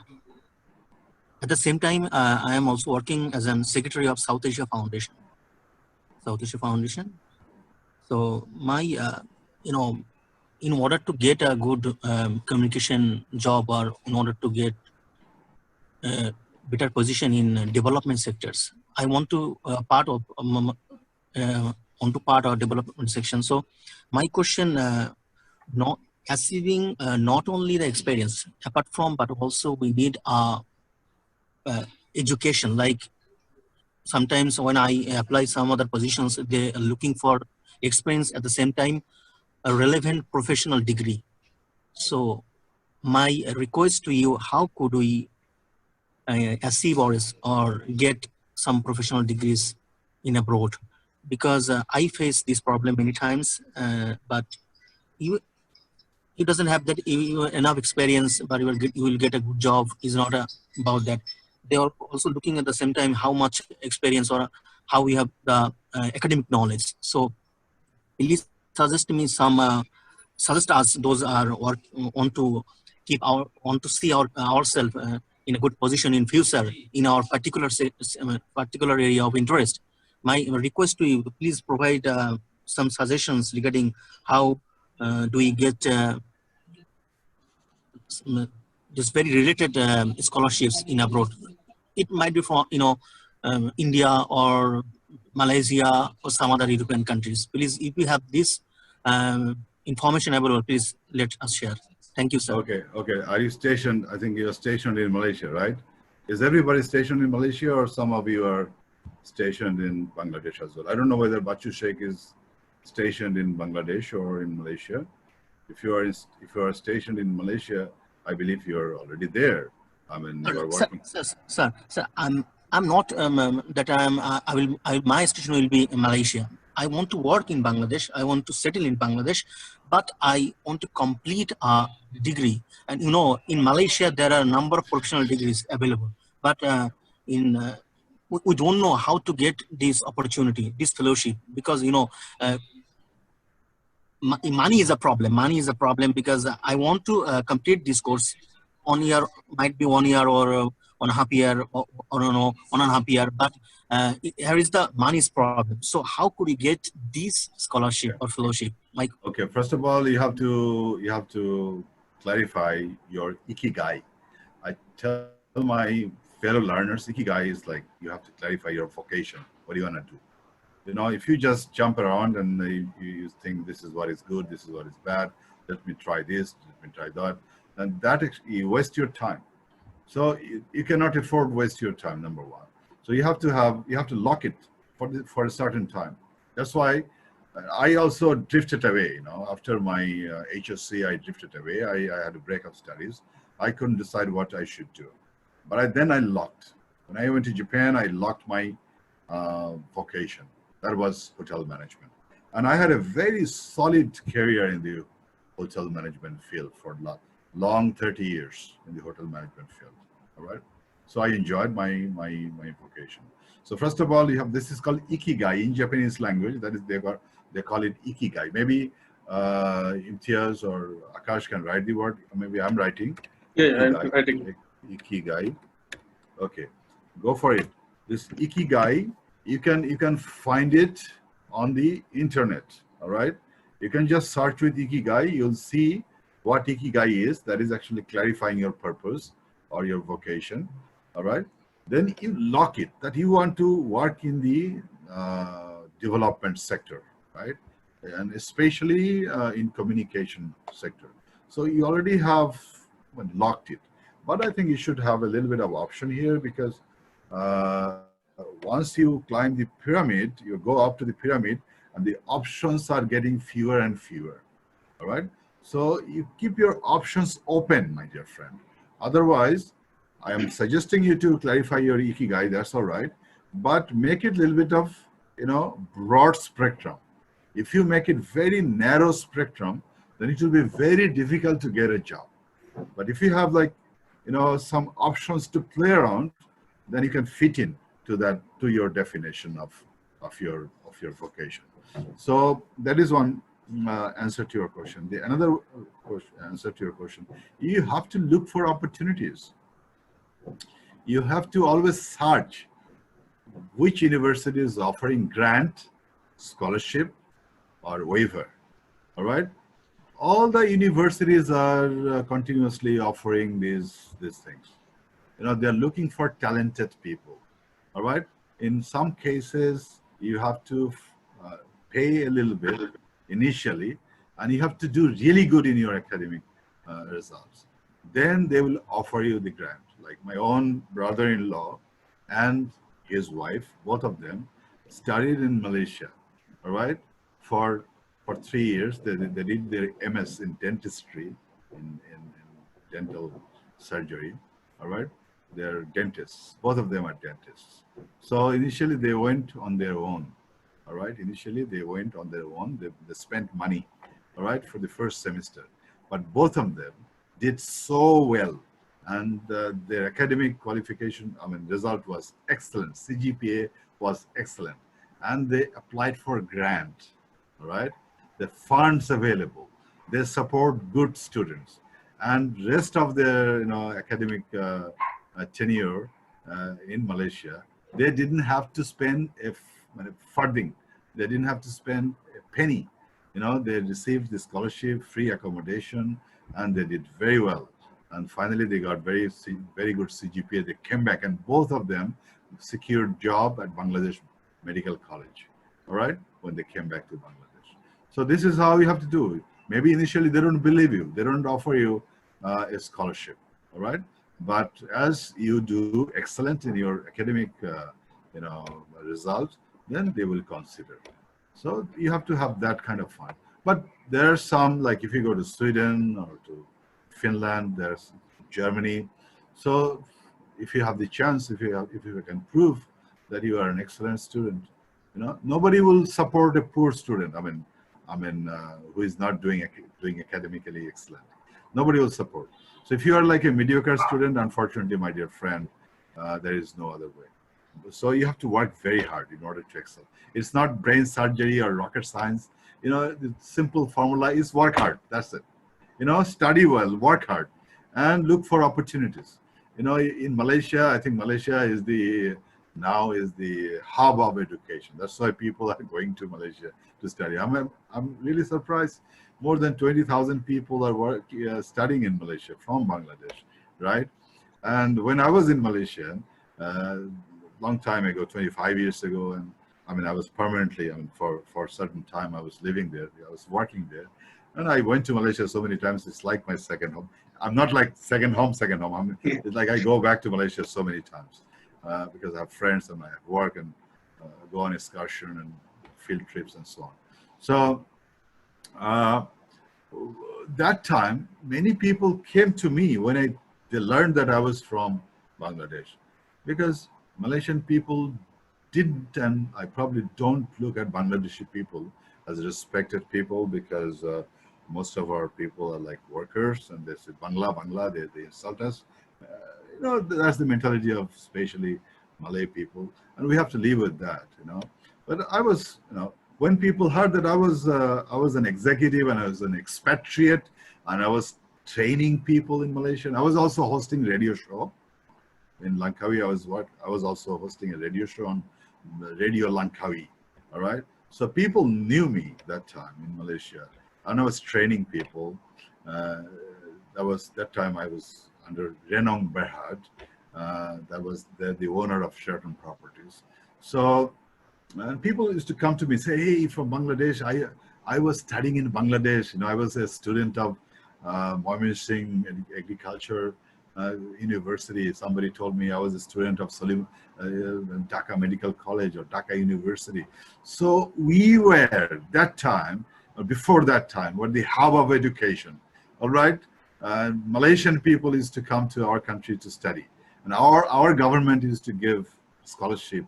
At the same time, I am also working as a secretary of South Asia Foundation. So my, in order to get a good communication job, or in order to get a better position in development sectors, I want to part of part of development section. So my question, not achieving not only the experience, apart from, but also we need education. Like sometimes when I apply some other positions, they are looking for experience at the same time a relevant professional degree. So my request to you, how could we achieve or get some professional degrees in abroad? Because I face this problem many times, but you doesn't have that enough experience, but you will get a good job. Is not about that. They are also looking at the same time how much experience or how we have the academic knowledge. So please suggest me some suggest us those are want to want to see ourselves in a good position in future in our particular area of interest. My request to you, please provide some suggestions regarding how do we get just very related scholarships in abroad. It might be from India or Malaysia or some other European countries. Please, if you have this information available, please let us share. Thank you, sir. Okay. Are you stationed? I think you're stationed in Malaysia, right? Is everybody stationed in Malaysia, or some of you are stationed in Bangladesh as well? I don't know whether Bachu Sheikh is stationed in Bangladesh or in Malaysia. If you are stationed in Malaysia, I believe you're already there. I mean, you are working. Sir, I'm not my station will be in Malaysia. I want to work in Bangladesh. I want to settle in Bangladesh, but I want to complete a degree. And in Malaysia there are a number of professional degrees available, but we don't know how to get this opportunity, this fellowship, because money is a problem. Money is a problem because I want to complete this course might be 1 year or 1.5 year or no, 1.5 year, but here is the money's problem. So how could you get this scholarship or fellowship? Okay, first of all, you have to clarify your ikigai. I tell my fellow learners, ikigai is like you have to clarify your vocation. What do you want to do? If you just jump around and you think this is what is good, this is what is bad, let me try this, let me try that, and that you waste your time. So you cannot afford waste your time, number one. So you have to lock it for a certain time. That's why I also drifted away. After my HSC, I drifted away. I had a break of studies. I couldn't decide what I should do, but then I locked. When I went to Japan, I locked my vocation. That was hotel management. And I had a very solid career in the hotel management field for long 30 years in the hotel management field. All right. So I enjoyed my vocation. So first of all, this is called ikigai in Japanese language. That is, they call it ikigai. Maybe Imtiaz or Akash can write the word. Maybe I'm writing. Yeah, ikigai. I'm writing. Ikigai. Okay, go for it. This ikigai, you can find it on the internet. All right, you can just search with ikigai. You'll see what ikigai is. That is actually clarifying your purpose or your vocation. All right, then you lock it that you want to work in the development sector, right, and especially in communication sector. So you already have locked it, but I think you should have a little bit of option here, because once you climb the pyramid, you go up to the pyramid, and the options are getting fewer and fewer. All right, so you keep your options open, my dear friend. Otherwise, I am suggesting you to clarify your ikigai. That's all right, but make it a little bit of broad spectrum. If you make it very narrow spectrum, then it will be very difficult to get a job. But if you have some options to play around, then you can fit in to your definition of your vocation. So that is one answer to your question. The another answer to your question, you have to look for opportunities. You have to always search which university is offering grant, scholarship, or waiver. All right. All the universities are continuously offering these things. They're looking for talented people. All right. In some cases, you have to pay a little bit initially, and you have to do really good in your academic results. Then they will offer you the grant. Like my own brother-in-law and his wife, both of them studied in Malaysia. All right, for 3 years. They did their MS in dentistry, in dental surgery. All right, they're dentists. Both of them are dentists. So initially they went on their own. All right, initially they went on their own. They spent money, all right, for the first semester. But both of them did so well, and their academic qualification, result was excellent. CGPA was excellent, and they applied for a grant. All right, the funds available, they support good students, and rest of their academic tenure in Malaysia, they didn't have to spend a farthing. They didn't have to spend a penny. They received the scholarship, free accommodation, and they did very well. And finally, they got very good CGPA. They came back, and both of them secured job at Bangladesh Medical College. All right, when they came back to Bangladesh. So this is how you have to do it. Maybe initially they don't believe you. They don't offer you a scholarship. All right, but as you do excellent in your academic, result, then they will consider. So you have to have that kind of fun. But there are some, like if you go to Sweden or to Finland, there's Germany. So if you have the chance, if you can prove that you are an excellent student, nobody will support a poor student. Who is not doing academically excellent. Nobody will support. So if you are like a mediocre student, unfortunately, my dear friend, there is no other way. So you have to work very hard in order to excel. It's not brain surgery or rocket science. The simple formula is work hard. That's it. Study well, work hard, and look for opportunities. In Malaysia, I think Malaysia is now the hub of education. That's why people are going to Malaysia to study. I'm really surprised. More than 20,000 people are studying in Malaysia from Bangladesh, right? And when I was in Malaysia, long time ago, 25 years ago, and I was permanently, for a certain time I was living there, I was working there, and I went to Malaysia so many times. It's like my second home. I'm not like second home. It's like I go back to Malaysia so many times because I have friends and I have work and go on excursion and field trips and so on. So that time, many people came to me when they learned that I was from Bangladesh, because Malaysian people didn't, and I probably don't look at Bangladeshi people as respected people, because most of our people are like workers, and they say Bangla, they insult us. That's the mentality of especially Malay people, and we have to live with that, But I was, when people heard that I was an executive and I was an expatriate and I was training people in Malaysia, and I was also hosting radio show in Langkawi. I was also hosting a radio show on Radio Langkawi. All right. So people knew me that time in Malaysia, and I was training people. That time I was under Renong Berhad. That was the owner of Sheraton Properties. So, and people used to come to me and say, "Hey, from Bangladesh, I was studying in Bangladesh. I was a student of Moyamensingh Agriculture University. Somebody told me I was a student of Dhaka Medical College or Dhaka University." So we were that time, or before that time, were the hub of education. All right, Malaysian people used to come to our country to study, and our government used to give scholarship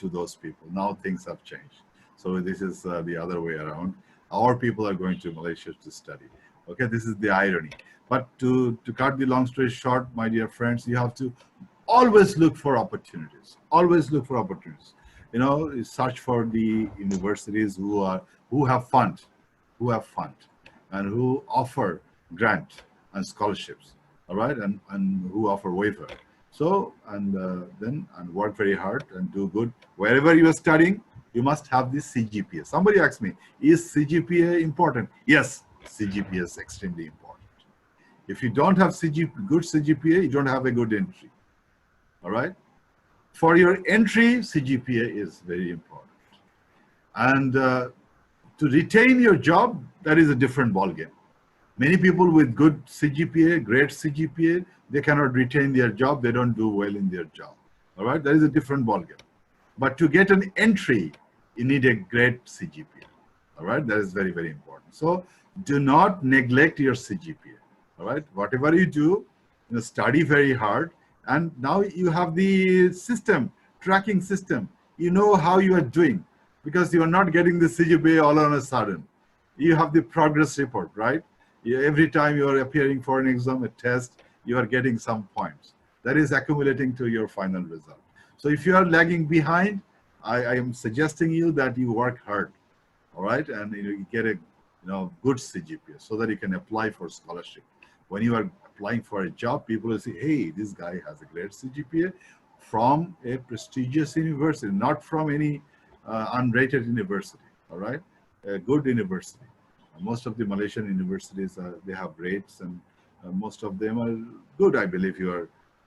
to those people. Now things have changed, so this is the other way around. Our people are going to Malaysia to study. Okay, this is the irony. But to cut the long story short, my dear friends, you have to alwa't look for opportunities. Always look for opportunities. You know, search for the universities who have fund, and who offer grant and scholarships. All right, and who offer waiver. So then work very hard and do good wherever you are studying. You must have this CGPA. Somebody asked me, is CGPA important? Yes, CGPA is extremely important. If you don't have good CGPA, you don't have a good entry. All right. For your entry, CGPA is very important. And to retain your job, that is a different ballgame. Many people with good CGPA, great CGPA, they cannot retain their job. They don't do well in their job. All right, that is a different ballgame. But to get an entry, you need a great CGPA. All right, that is very, very important. So do not neglect your CGPA. All right, whatever you do, study very hard. And now you have the system, tracking system. You know how you are doing because you are not getting the CGPA all on a sudden. You have the progress report, right? Every time you are appearing for an exam, a test, you are getting some points. That is accumulating to your final result. So if you are lagging behind, I am suggesting you that you work hard, all right? And you get a good CGPA so that you can apply for scholarship. When you are applying for a job, people will say, hey, this guy has a great CGPA from a prestigious university, not from any unrated university, all right? A good university. Most of the Malaysian universities, they have rates, and most of them are good. I believe you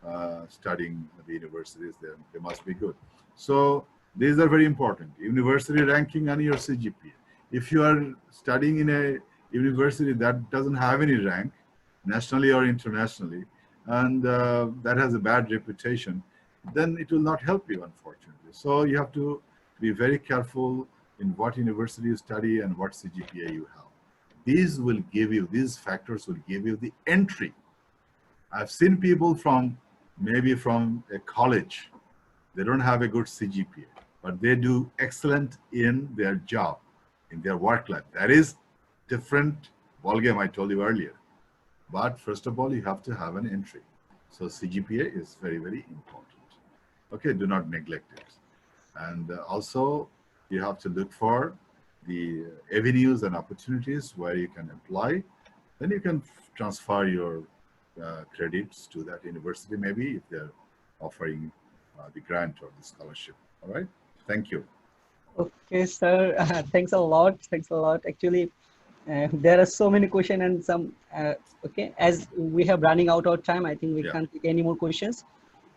are studying at the universities, they must be good. So these are very important. University ranking and your CGPA. If you are studying in a university that doesn't have any rank, nationally or internationally, and that has a bad reputation, then it will not help you, unfortunately. So you have to be very careful in what university you study and what CGPA you have. These factors will give you the entry. I've seen people maybe from a college, they don't have a good CGPA, but they do excellent in their job, in their work life. That is different ballgame I told you earlier. But first of all, you have to have an entry. So CGPA is very, very important. Okay, do not neglect it. And also, you have to look for the avenues and opportunities where you can apply. Then you can transfer your credits to that university, maybe if they're offering the grant or the scholarship. All right, thank you. Okay, sir. Thanks a lot. Thanks a lot. Actually, there are so many questions and some. Okay, as we have running out of time, I think we can't take any more questions.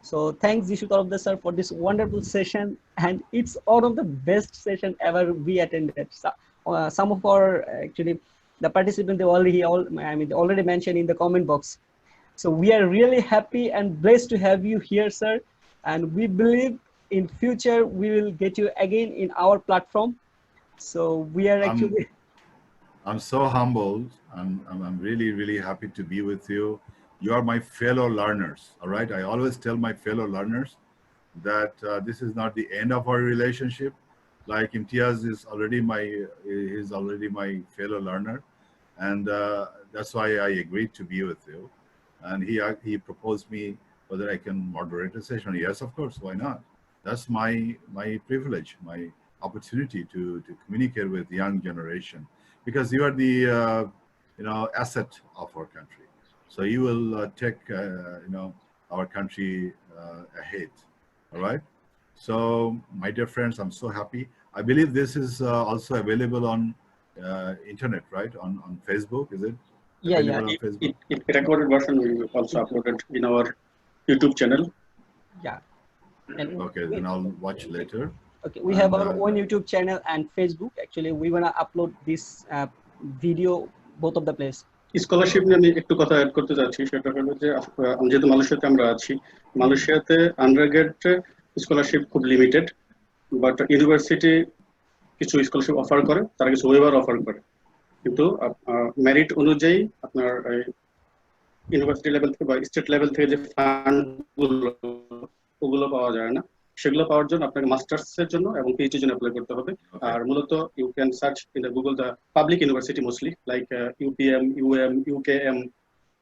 So thanks, Jishu Tarafder, sir, for this wonderful session, and it's one of the best session ever we attended. So, some of our actually the participants they already mentioned in the comment box. So we are really happy and blessed to have you here, sir, and we believe in future we will get you again in our platform. So we are actually. I'm so humbled, and I'm really, really happy to be with you. You are my fellow learners, all right? I always tell my fellow learners that this is not the end of our relationship. Like Imtiaz is already my fellow learner, and that's why I agreed to be with you. And he proposed me whether I can moderate a session. Yes, of course, why not? That's my privilege, my opportunity to communicate with the young generation, because you are the asset of our country. So you will take our country ahead. All right. So my dear friends, I'm so happy. I believe this is also available on internet, right? On Facebook, is it? Yeah, yeah. It recorded version we also uploaded in our YouTube channel. Yeah. And okay, then I'll watch later. Okay, we have our own YouTube channel and Facebook. Actually, we wanna upload this video both of the place. Scholarship নিয়ে আমি একটু কথা add করতে যাচ্ছি, সেটা হলো যে যেহেতু মালয়েশিয়াতে আমরা আছি, মালয়েশিয়াতে আন্ডারগ্রেড স্কলারশিপ খুব লিমিটেড, বাট ইউনিভার্সিটি কিছু স্কলারশিপ অফার করে, তারা কিছু ওয়েভার অফার করে, কিন্তু মেরিট অনুযায়ী আপনার ইউনিভার্সিটি লেভেল থেকে বা স্টেট লেভেল থেকে যে ফান্ডগুলো ওগুলো পাওয়া যায় না। সেগুলো পাওয়ার জন্য আপনাকে মাস্টার্সের জন্য এবং পিএইচডির জন্য অ্যাপ্লাই করতে হবে। আর মূলত you can search in the Google the public university mostly like UPM, UM, UKM,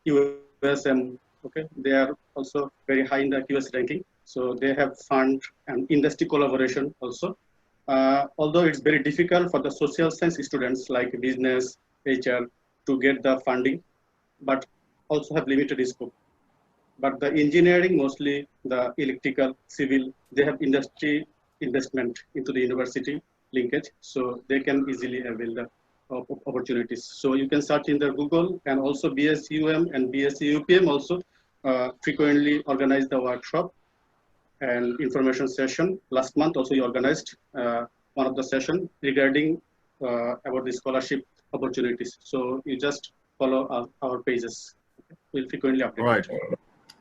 USM, Okay, they are also very high in the QS ranking. So they have fund and industry collaboration also. Although it's very difficult for the social science students like business, HR to get the funding, but also have limited scope. But the engineering, mostly the electrical, civil, they have industry investment into the university linkage, so they can easily avail the opportunities. So you can search in the Google, and also BSUM and BSUPM also frequently organize the workshop and information session. Last month also we organized one of the session regarding about the scholarship opportunities. So you just follow our pages. Okay? We'll frequently update. All right,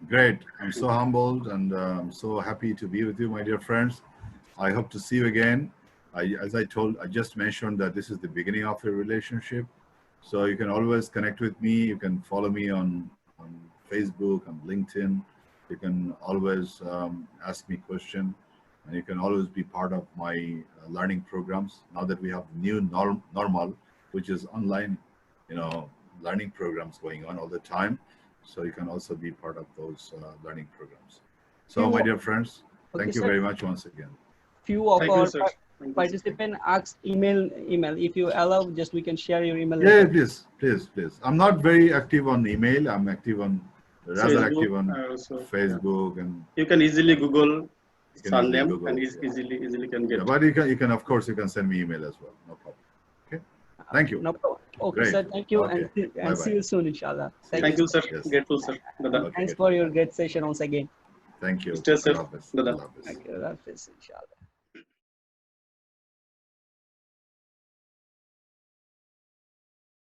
great. I'm so humbled and so happy to be with you, my dear friends. I hope to see you again. As I just mentioned that this is the beginning of a relationship. So you can always connect with me. You can follow me on Facebook, on LinkedIn. You can always ask me questions, and you can always be part of my learning programs. Now that we have the new normal, which is online, learning programs going on all the time. So you can also be part of those learning programs. So my dear friends, thank you very much once again. Few of our participants asked email. If you allow, just we can share your email. Yeah, please. I'm not very active on email. I'm active on active on Facebook, and you can easily Google surname and easily can get. Yeah, but you can of course you can send me email as well. No problem. Okay. Thank you. No problem. Okay, great. Sir. Thank you, and see you soon, inshallah. Thank you, sir. Yes. Grateful, sir. Okay, thanks for your great session once again. Thank you. Stay safe. Thank you. Inshallah.